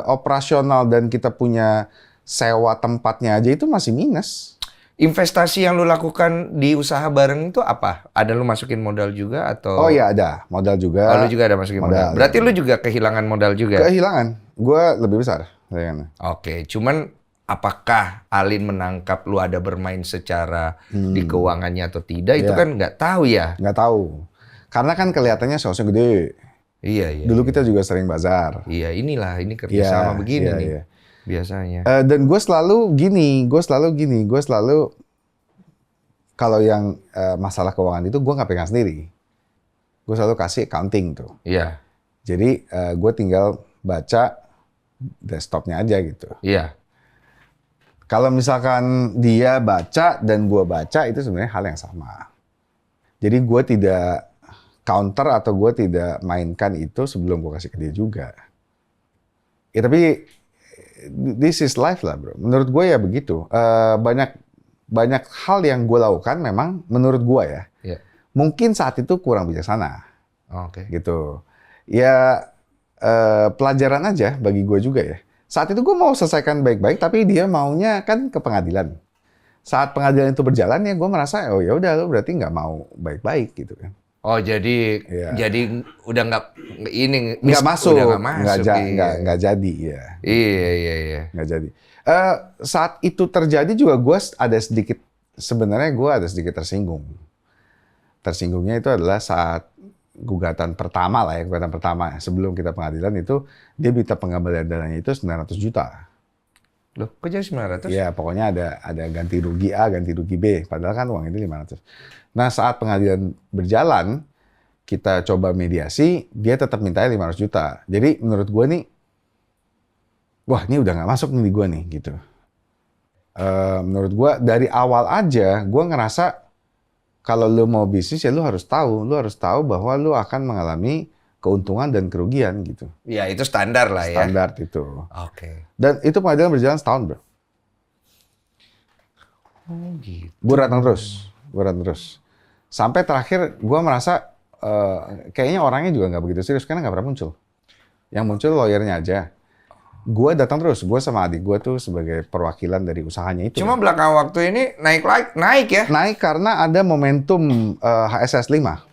S1: operasional dan kita punya sewa tempatnya aja itu masih minus.
S2: Investasi yang lu lakukan di usaha bareng itu apa? Ada lu masukin modal juga atau?
S1: Oh iya ada, modal juga.
S2: Oh, lu juga ada masukin modal. Berarti lu juga kehilangan modal juga?
S1: Kehilangan. Gue lebih besar.
S2: Oke, cuman apakah Alin menangkap lu ada bermain secara di keuangannya atau tidak? Itu kan nggak tahu ya?
S1: Nggak tahu. Karena kan kelihatannya sosnya gede.
S2: Iya.
S1: Dulu kita juga sering bazar.
S2: Iya, ini kerjasama begini nih.
S1: Iya.
S2: Biasanya.
S1: Dan gue selalu gini, kalau yang masalah keuangan itu gue nggak pegang sendiri. Gue selalu kasih accounting tuh.
S2: Iya.
S1: Jadi gue tinggal baca desktopnya aja gitu.
S2: Iya.
S1: Kalau misalkan dia baca dan gue baca itu sebenarnya hal yang sama. Jadi gue tidak counter atau gue tidak mainkan itu sebelum gue kasih ke dia juga. Ya tapi this is life lah bro. Menurut gue ya begitu. Banyak hal yang gue lakukan memang menurut gue ya.
S2: Iya.
S1: Mungkin saat itu kurang bijaksana.
S2: Oke.
S1: Gitu. Ya pelajaran aja bagi gue juga ya. Saat itu gue mau selesaikan baik-baik, tapi dia maunya kan ke pengadilan. Saat pengadilan itu berjalan ya gue merasa oh ya udah lo berarti nggak mau baik-baik gitu kan.
S2: Oh jadi udah nggak
S1: masuk,
S2: udah nggak masuk,
S1: nggak jadi ya.
S2: Iya.
S1: Nggak jadi. Saat itu terjadi juga sebenarnya gue ada sedikit tersinggung. Tersinggungnya itu adalah saat gugatan pertama sebelum kita pengadilan itu dia minta pengembalian dananya itu 900 juta.
S2: Loh, kok jadi 900?
S1: Iya, pokoknya ada ganti rugi A, ganti rugi B, padahal kan uang ini 500. Nah, saat pengadilan berjalan, kita coba mediasi, dia tetap mintanya 500 juta. Jadi menurut gue nih, wah ini udah nggak masuk nih di gue nih, gitu. Menurut gue dari awal aja, gue ngerasa kalau lu mau bisnis ya lu harus tahu bahwa lu akan mengalami keuntungan dan kerugian gitu.
S2: Ya itu standar lah ya.
S1: Standar itu.
S2: Oke.
S1: Dan itu pengadilan berjalan setahun bro.
S2: Oh gitu.
S1: Gue datang terus. Sampai terakhir gue merasa kayaknya orangnya juga nggak begitu serius karena nggak pernah muncul. Yang muncul lawyernya aja. Gue datang terus, gue sama adik gue tuh sebagai perwakilan dari usahanya itu.
S2: Cuma belakang waktu ini naik ya?
S1: Naik karena ada momentum HSS 5.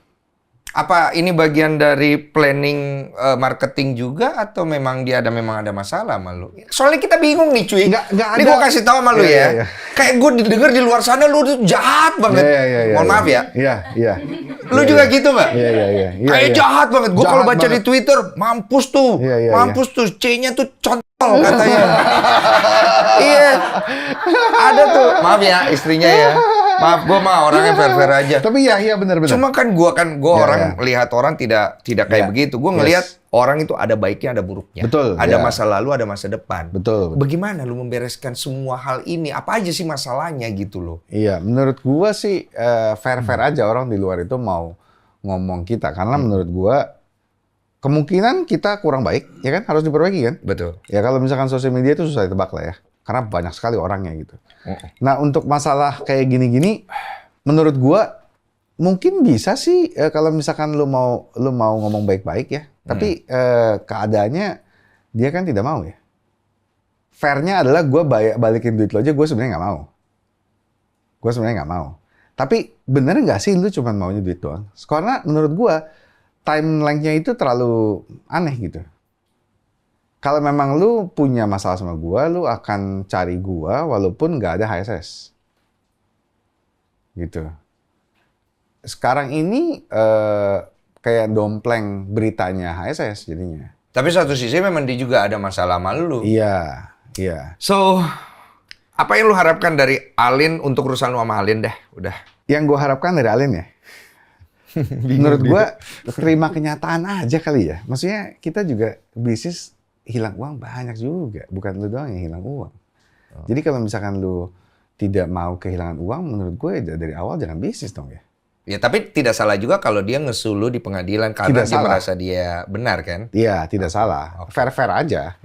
S2: Apa ini bagian dari planning marketing juga atau memang ada masalah sama lu? Soalnya kita bingung nih cuy.
S1: Nggak ada.
S2: Ini gue kasih tahu sama lu ya.
S1: Iya.
S2: Kayak gue didengar di luar sana lu tuh jahat banget.
S1: Iya.
S2: Mohon maaf ya.
S1: Iya.
S2: Lu juga gitu nggak?
S1: Iya.
S2: Kayak jahat banget. Gue kalau baca di Twitter, mampus tuh.
S1: Iya.
S2: Mampus tuh. C-nya tuh contol katanya. Iya. Ada tuh. Maaf ya istrinya ya. Maaf, gue mah orangnya fair-fair aja.
S1: Tapi iya benar.
S2: Cuma kan gue orang lihat orang tidak kayak begitu. Gue ngelihat orang itu ada baiknya, ada buruknya.
S1: Betul.
S2: Ada masa lalu, ada masa depan.
S1: Betul.
S2: Bagaimana lu membereskan semua hal ini? Apa aja sih masalahnya gitu loh?
S1: Iya, menurut gue sih fair-fair aja orang di luar itu mau ngomong kita. Karena menurut gue kemungkinan kita kurang baik, ya kan? Harus diperbaiki kan?
S2: Betul.
S1: Ya kalau misalkan sosial media itu susah ditebak lah ya. Karena banyak sekali orangnya gitu. Nah untuk masalah kayak gini-gini, menurut gua mungkin bisa sih kalau misalkan lu mau ngomong baik-baik ya. Tapi keadaannya dia kan tidak mau ya. Fairnya adalah gua balikin duit lo aja, gua sebenarnya nggak mau. Tapi bener nggak sih lu cuma maunya duit doang? Karena menurut gua timeline-nya itu terlalu aneh gitu. Kalau memang lu punya masalah sama gua, lu akan cari gua walaupun nggak ada HSS. Gitu. Sekarang ini kayak dompleng beritanya HSS jadinya.
S2: Tapi satu sisi memang dia juga ada masalah sama lu.
S1: Iya, iya.
S2: So, apa yang lu harapkan dari Alin untuk urusan lu sama Alin deh? Udah.
S1: Yang gue harapkan dari Alin ya, menurut gue terima kenyataan aja kali ya. Maksudnya kita juga bisnis hilang uang banyak juga, bukan lu doang yang hilang uang. Jadi kalau misalkan lu tidak mau kehilangan uang, menurut gue dari awal jangan bisnis dong ya.
S2: Ya tapi tidak salah juga kalau dia ngesulu di pengadilan karena
S1: Tidak
S2: dia
S1: salah.
S2: merasa dia benar kan?
S1: Iya, tidak salah. Fair-fair aja.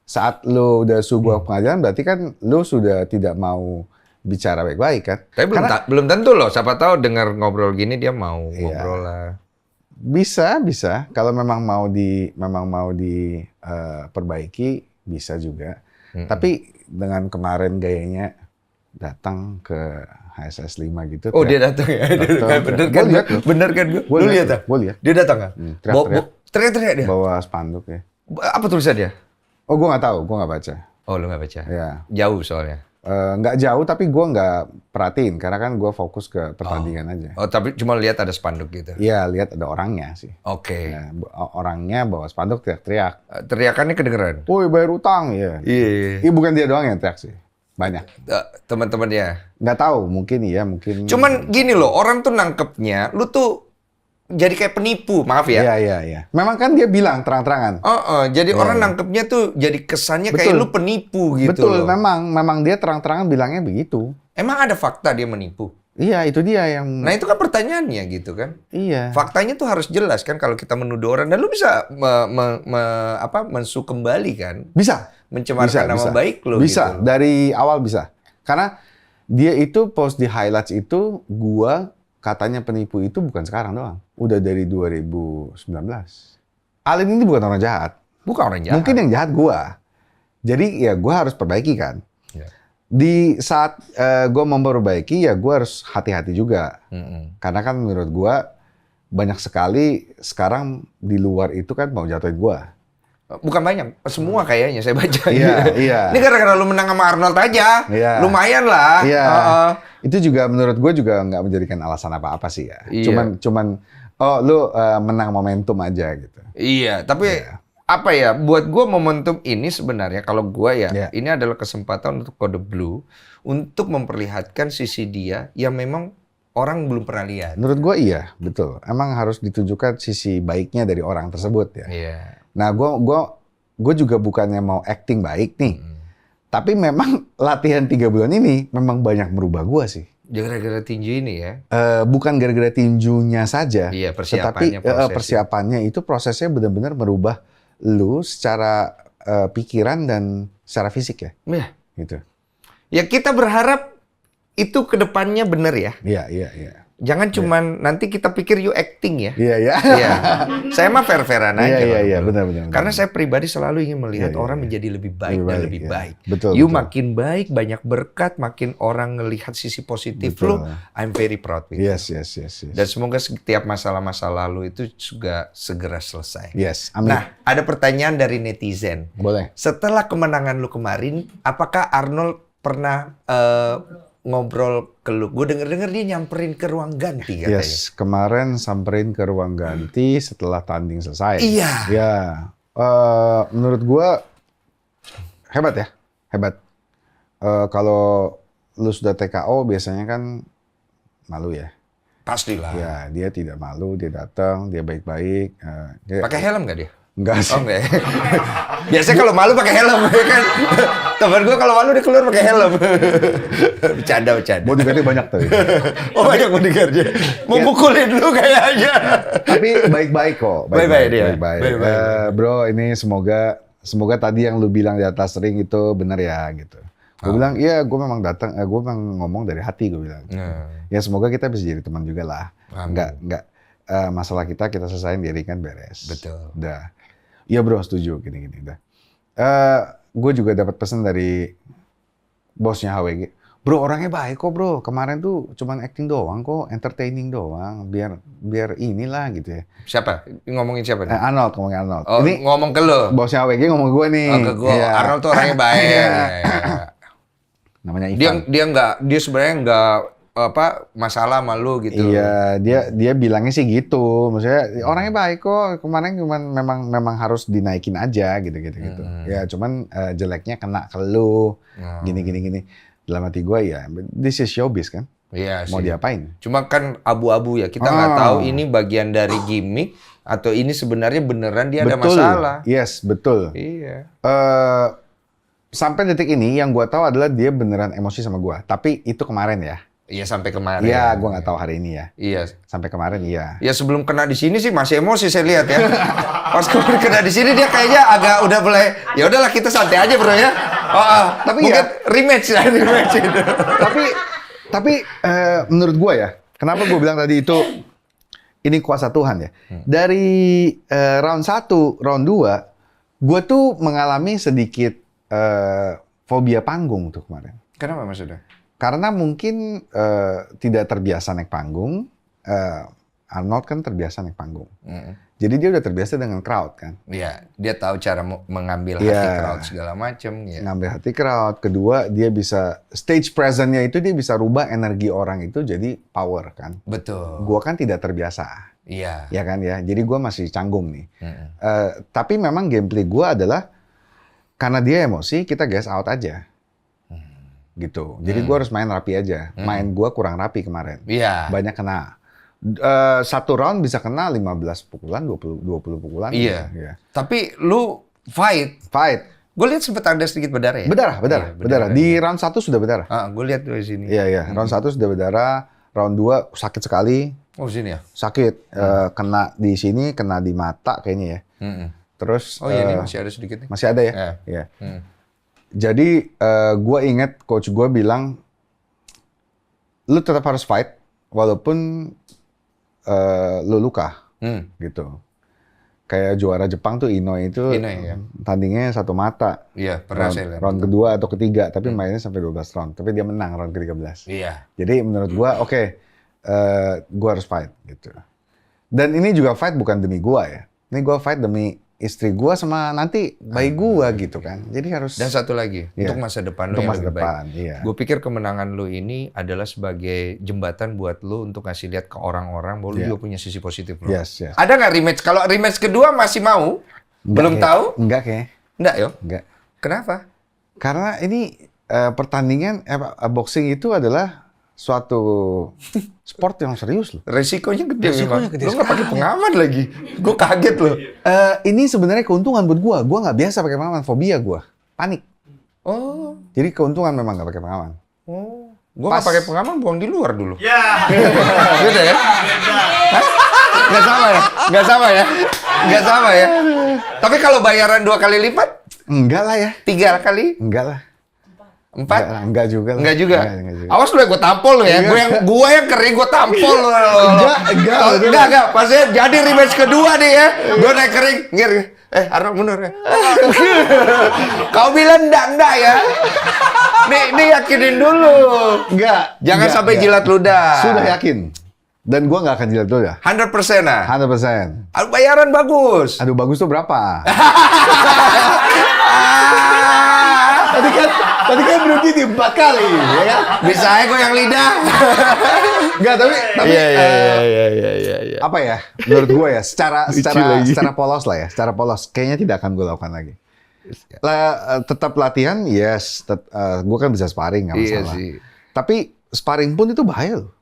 S1: Saat lu udah subuh pengadilan, berarti kan lu sudah tidak mau bicara baik-baik kan?
S2: Tapi belum tentu loh. Siapa tahu dengar ngobrol gini dia mau
S1: Iya.
S2: ngobrol lah.
S1: Bisa. Kalau memang mau perbaiki, bisa juga. Tapi dengan kemarin gayanya datang ke HSS 5 gitu.
S2: Oh dia datang ya? Bener kan?
S1: Gua lihat loh.
S2: Bener kan?
S1: Gua
S2: Lu
S1: lihat
S2: lihat
S1: loh,
S2: tak?
S1: gua lihat.
S2: Dia datang kan?
S1: Teriak-teriak.
S2: Teriak-teriak dia?
S1: Bawa spanduk ya.
S2: Apa tulisan dia?
S1: Oh, gue nggak tahu, gue nggak baca.
S2: Oh lu nggak baca?
S1: Ya,
S2: Jauh soalnya.
S1: nggak jauh tapi gue nggak perhatiin karena kan gue fokus ke pertandingan aja.
S2: Oh tapi cuma lihat ada spanduk gitu?
S1: Iya, lihat ada orangnya sih.
S2: Oke.
S1: Ya, orangnya bawa spanduk teriak-teriak.
S2: Teriakannya kedengeran?
S1: Woi, bayar utang ya.
S2: Iya.
S1: Iya, bukan dia doang yang teriak sih. Banyak.
S2: Teman-temannya.
S1: Nggak tahu, mungkin iya, mungkin.
S2: Cuman gini loh, orang tuh nangkepnya, lu tuh jadi kayak penipu, maaf ya.
S1: Iya. Memang kan dia bilang terang-terangan.
S2: Jadi orang nangkepnya tuh jadi kesannya kayak
S1: Betul.
S2: lu penipu gitu
S1: Betul,
S2: loh.
S1: memang dia terang-terangan bilangnya begitu.
S2: Emang ada fakta dia menipu?
S1: Iya, itu dia yang.
S2: Nah itu kan pertanyaannya gitu kan.
S1: Iya.
S2: Faktanya tuh harus jelas kan kalau kita menuduh orang. Dan lu bisa mensu kembali kan.
S1: Bisa.
S2: Mencemarkan nama baik lu
S1: Bisa,
S2: gitu.
S1: dari awal bisa. Karena dia itu post di highlights itu, gua katanya penipu itu bukan sekarang doang. Udah dari 2019. Alin ini bukan orang jahat.
S2: Bukan orang jahat.
S1: Mungkin yang jahat gua. Jadi ya gua harus perbaiki kan.
S2: Ya.
S1: Di saat gua memperbaiki ya gua harus hati-hati juga. Karena kan menurut gua banyak sekali sekarang di luar itu kan mau jatuhin gua.
S2: Bukan banyak, semua kayaknya saya baca.
S1: Iya.
S2: Ini gara-gara lu menang sama Arnold aja.
S1: Iya.
S2: Lumayan lah.
S1: Iya. Itu juga menurut gue juga nggak menjadikan alasan apa-apa sih ya.
S2: Iya.
S1: Cuman lu menang momentum aja gitu.
S2: Iya, tapi apa ya? Buat gue momentum ini sebenarnya kalau gue ya,
S1: Iya.
S2: ini adalah kesempatan untuk Kode Blue untuk memperlihatkan sisi dia yang memang orang belum pernah lihat.
S1: Menurut gue iya, betul. Emang harus ditunjukkan sisi baiknya dari orang tersebut ya.
S2: Iya.
S1: Nah, gue juga bukannya mau acting baik nih. Tapi memang latihan 3 bulan ini memang banyak merubah gue sih.
S2: Gara-gara tinju ini ya.
S1: Bukan gara-gara tinjunya saja.
S2: Iya,
S1: Tetapi persiapannya itu prosesnya benar-benar merubah lu secara pikiran dan secara fisik ya.
S2: Iya.
S1: Gitu.
S2: Ya kita berharap itu kedepannya benar ya.
S1: Iya.
S2: Jangan cuman nanti kita pikir you acting ya.
S1: Iya.
S2: Iya. Saya mah fair-fairan aja.
S1: Iya,
S2: kalau
S1: benar.
S2: dulu. Karena saya pribadi selalu ingin melihat
S1: Iya,
S2: orang
S1: iya.
S2: menjadi lebih baik dan lebih
S1: iya.
S2: baik.
S1: Betul.
S2: You
S1: betul.
S2: makin baik, banyak berkat, makin orang ngelihat sisi positif
S1: Betul.
S2: lu. I'm very proud with you.
S1: Yes.
S2: Dan semoga setiap masalah-masa lalu itu juga segera selesai.
S1: Yes, amin.
S2: Nah, ada pertanyaan dari netizen.
S1: Boleh.
S2: Setelah kemenangan lu kemarin, apakah Arnold pernah ngobrol ke lu? Gue denger dia nyamperin ke ruang ganti katanya.
S1: Yes, kemarin samperin ke ruang ganti setelah tanding selesai.
S2: Iya.
S1: Ya, menurut gua hebat ya, hebat. Kalau lu sudah TKO biasanya kan malu ya.
S2: Pastilah.
S1: Ya, dia tidak malu, dia datang, dia baik-baik.
S2: Pakai helm nggak dia?
S1: Enggak sih.
S2: Oh enggak. Biasanya kalau malu pakai helm ya kan. Temen gue kalau malu dia keluar pakai helm. Bercanda.
S1: Bodyguardnya banyak tuh.
S2: Oh banyak bodyguardnya. Mau mukulin lu kayaknya.
S1: Tapi baik-baik kok.
S2: Baik-baik dia.
S1: Baik-baik.
S2: Baik-baik.
S1: Bro, ini semoga tadi yang lu bilang di atas ring itu benar ya gitu. Gue bilang, iya gue memang datang, gue memang ngomong dari hati gue bilang. Ya semoga kita bisa jadi teman juga lah. Enggak masalah kita selesaiin di ring kan beres.
S2: Betul.
S1: Udah. Iya bro, setuju gini-gini udah. Gue juga dapat pesan dari bosnya HWG. Bro, orangnya baik kok bro. Kemarin tuh cuman acting doang kok, entertaining doang. Biar inilah gitu ya.
S2: Siapa? Ngomongin siapa nih?
S1: Arnold, ngomongin Arnold.
S2: Oh,
S1: Ini
S2: ngomong ke lu.
S1: bosnya HWG ngomong gue nih.
S2: Oh, ke gua.
S1: Iya.
S2: Arnold tuh orangnya baik.
S1: Iya.
S2: Iya.
S1: Namanya Ivan.
S2: Dia sebenarnya masalah sama lu gitu.
S1: Iya, dia bilangnya sih gitu. Maksudnya orangnya baik kok. Kemarin cuman memang harus dinaikin aja gitu. Ya cuman jeleknya kena ke lu. Gini. Dalam hati gue ya, this is showbiz kan.
S2: Iya
S1: Mau
S2: sih.
S1: diapain?
S2: Cuma kan abu-abu ya. Kita nggak tahu ini bagian dari gimmick atau ini sebenarnya beneran dia ada
S1: Betul.
S2: masalah.
S1: Yes, betul.
S2: Iya.
S1: Sampai detik ini yang gue tahu adalah dia beneran emosi sama gue. Tapi itu kemarin ya.
S2: Iya sampai kemarin.
S1: Iya, gue nggak tahu hari ini ya.
S2: Iya.
S1: Sampai kemarin iya.
S2: Ya sebelum kena di sini sih masih emosi saya lihat ya. Pas kemarin kena di sini dia kayaknya agak udah mulai. Ya udahlah kita santai aja bro ya.
S1: Tapi
S2: mungkin
S1: ya-
S2: rematch itu.
S1: Tapi menurut gue ya, kenapa gue bilang tadi itu ini kuasa Tuhan ya. Dari round 1, round 2, gue tuh mengalami sedikit fobia panggung tuh kemarin.
S2: Kenapa maksudnya?
S1: Karena mungkin tidak terbiasa naik panggung. Arnold kan terbiasa naik panggung. Jadi dia udah terbiasa dengan crowd kan.
S2: Iya, dia tahu cara mengambil
S1: Iya.
S2: hati crowd segala macam. Ya.
S1: Ngambil hati crowd. Kedua, dia bisa stage presence-nya itu dia bisa rubah energi orang itu jadi power kan.
S2: Betul.
S1: Gua kan tidak terbiasa.
S2: Iya.
S1: Ya kan ya. Jadi gua masih canggung nih. Tapi memang gameplay gua adalah karena dia emosi, kita gas out aja. Gitu. Jadi gua harus main rapi aja. Main gua kurang rapi kemarin.
S2: Iya.
S1: Banyak kena. Satu round bisa kena 15 pukulan, 20 pukulan.
S2: Iya.
S1: Gitu.
S2: Tapi lu fight. Gue lihat sempat ada sedikit berdarah ya.
S1: Berdarah.
S2: Iya,
S1: Berdarah. Di round 1 sudah berdarah.
S2: Gue lihat tuh di sini.
S1: Iya. Round 1 sudah berdarah. Round 2 sakit sekali.
S2: Oh sini ya.
S1: Sakit. Kena di sini, kena di mata kayaknya ya. Terus
S2: Oh iya ini masih ada sedikit nih.
S1: masih ada ya?
S2: Iya.
S1: Iya. Jadi gue ingat coach gue bilang, lu tetap harus fight walaupun lu luka, gitu. Kayak juara Jepang tuh Inoue itu
S2: Inoue, ya.
S1: tandingnya satu mata.
S2: Iya pernah saya lihat.
S1: Round kedua atau ketiga, tapi mainnya sampai 12 round. Tapi dia menang round ke-13.
S2: Iya.
S1: Jadi menurut gua, oke, gua harus fight gitu. Dan ini juga fight bukan demi gua ya. Ini gua fight demi istri gua sama nanti bayi gua gitu kan. Jadi harus.
S2: Dan satu lagi
S1: Iya.
S2: untuk masa depan lu
S1: Untuk
S2: yang
S1: masa
S2: lebih
S1: depan,
S2: baik.
S1: iya.
S2: Gue pikir kemenangan lu ini adalah sebagai jembatan buat lu untuk ngasih lihat ke orang-orang bahwa lu
S1: Iya.
S2: juga punya sisi positif lu.
S1: Yes.
S2: Ada nggak rematch? Kalau rematch kedua masih mau? Belum tahu?
S1: Enggak kayak.
S2: Enggak yo.
S1: Enggak.
S2: Kenapa?
S1: Karena ini pertandingan boxing itu adalah suatu sport yang serius loh.
S2: Resikonya gede.
S1: Resikonya
S2: memang.
S1: gede
S2: Lu nggak pakai
S1: sekali.
S2: pengaman lagi. Gue kaget loh.
S1: Ini sebenarnya keuntungan buat gua. Gua nggak biasa pakai pengaman, fobia gua. Panik.
S2: Oh.
S1: Jadi keuntungan memang nggak pakai pengaman.
S2: Oh. Gue
S1: Pas.
S2: nggak pakai pengaman, buang di luar dulu.
S4: Ya.
S2: Beda ya? Hah? Nggak sama ya? Nggak sama ya? Nggak sama ya? Tapi kalau bayaran 2 kali lipat,
S1: Enggak lah ya.
S2: 3 kali,
S1: Enggak lah.
S2: 4?
S1: Enggak juga lah.
S2: Enggak juga.
S1: Enggak juga.
S2: Awas lu ya, gue tampol lu ya. Gue yang kering, gue tampol lu. Enggak. Maksudnya jadi rematch kedua nih ya. Gue naik kering. Ngir. Arnold mundur ya. Kau bilang enggak ya. Nih yakinin dulu.
S1: Enggak.
S2: Jangan sampai jilat ludah.
S1: Sudah yakin. Dan gua nggak akan jilat dulu ya.
S2: 100% ah.
S1: 100%.
S2: Bayaran bagus.
S1: Aduh bagus tuh berapa? Tadi kan berhenti di 4 kali, ya kan?
S2: Bisa aja gue yang lidah.
S1: Enggak, tapi
S2: Iya.
S1: apa ya? Menurut gue ya, secara
S2: lagi.
S1: polos lah ya, secara polos. Kayaknya tidak akan gue lakukan lagi. Tetap latihan, yes. Gue kan bisa sparring, nggak
S2: Iya
S1: masalah.
S2: sih.
S1: Tapi sparring pun itu bahaya loh.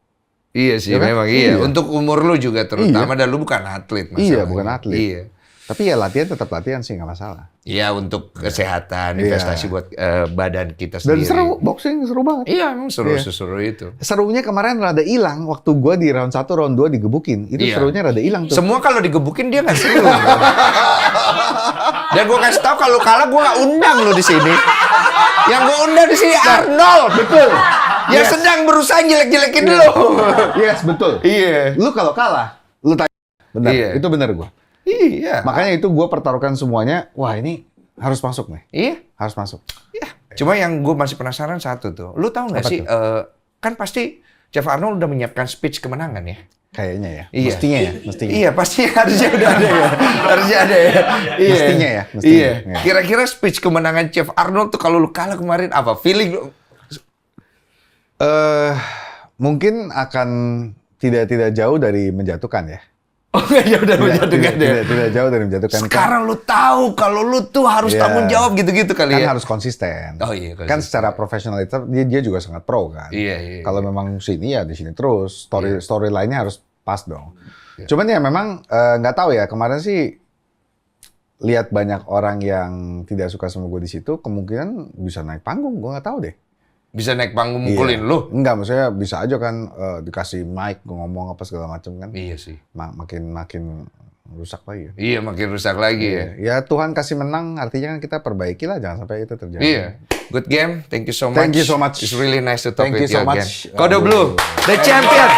S2: Iya sih,
S1: Ya kan?
S2: memang iya.
S1: Iya.
S2: Untuk umur lu juga terutama, dan lu bukan atlet masalahnya.
S1: Iya, bukan atlet.
S2: Iya.
S1: Tapi ya latihan tetap latihan sih, nggak masalah.
S2: Iya, untuk kesehatan,
S1: Iya.
S2: investasi buat badan kita
S1: Dan
S2: sendiri.
S1: seru, boxing seru banget.
S2: Iya, emang seru,
S1: Iya.
S2: seru itu.
S1: Serunya kemarin rada hilang waktu gue di round 1, round 2 digebukin. Itu
S2: Iya.
S1: serunya rada hilang tuh.
S2: Semua kalau digebukin dia nggak seru. Dan gue kasih tahu kalau kalah gue nggak undang lo di sini. Yang gue undang di sini Arnold, betul. Yang
S1: Yes.
S2: sedang berusaha jelek-jelekin lo.
S1: Yes, betul.
S2: Iya.
S1: Lu kalau kalah, lu tanya. Benar,
S2: Iya.
S1: itu benar gue.
S2: Iya.
S1: Makanya itu gue pertaruhkan semuanya. Wah ini harus masuk nih,
S2: Iya.
S1: harus masuk.
S2: Cuma yang gue masih penasaran satu tuh. Lu tahu nggak
S1: Apa
S2: sih? Kan pasti Chef Arnold udah menyiapkan speech kemenangan ya.
S1: Kayaknya ya,
S2: Iya.
S1: mestinya ya, mestinya.
S2: Iya, pasti harusnya udah ada ya. Harusnya ada ya. Iya.
S1: Mestinya ya, mestinya.
S2: Iya.
S1: Iya.
S2: Kira-kira speech kemenangan Chef Arnold tuh kalau lu kalah kemarin apa? Feeling lu?
S1: mungkin akan tidak jauh dari menjatuhkan ya.
S2: Oh nggak jauh dari menjatuhkan ya?
S1: Tidak jauh dari menjatuhkan.
S2: Sekarang lu tahu kalau lu tuh harus
S1: Iya.
S2: tanggung jawab gitu-gitu kali
S1: Kan
S2: ya?
S1: harus konsisten.
S2: Oh iya,
S1: Kan
S2: konsisten.
S1: secara profesionalitas dia juga sangat pro kan.
S2: Iya.
S1: Kalau memang sini ya di sini terus. Storyline-nya harus pas dong.
S2: Iya.
S1: Cuman ya memang nggak tahu ya, kemarin sih lihat banyak orang yang tidak suka sama gue di situ, kemungkinan bisa naik panggung, gue nggak tahu deh.
S2: Bisa naik panggung mukulin
S1: Iya.
S2: lu?
S1: Enggak, maksudnya bisa aja kan dikasih mic, gue ngomong apa segala macam kan.
S2: Iya sih.
S1: Makin rusak lagi ya.
S2: Iya, makin rusak lagi ya.
S1: Ya Tuhan kasih menang, artinya kan kita perbaiki lah, jangan sampai itu terjadi.
S2: Iya. Good game. Thank you so much.
S1: Thank you so much.
S2: It's really nice to talk
S1: Thank
S2: with
S1: you
S2: you
S1: so
S2: again.
S1: much.
S2: Kode
S1: Aduh.
S2: Blue, the champion.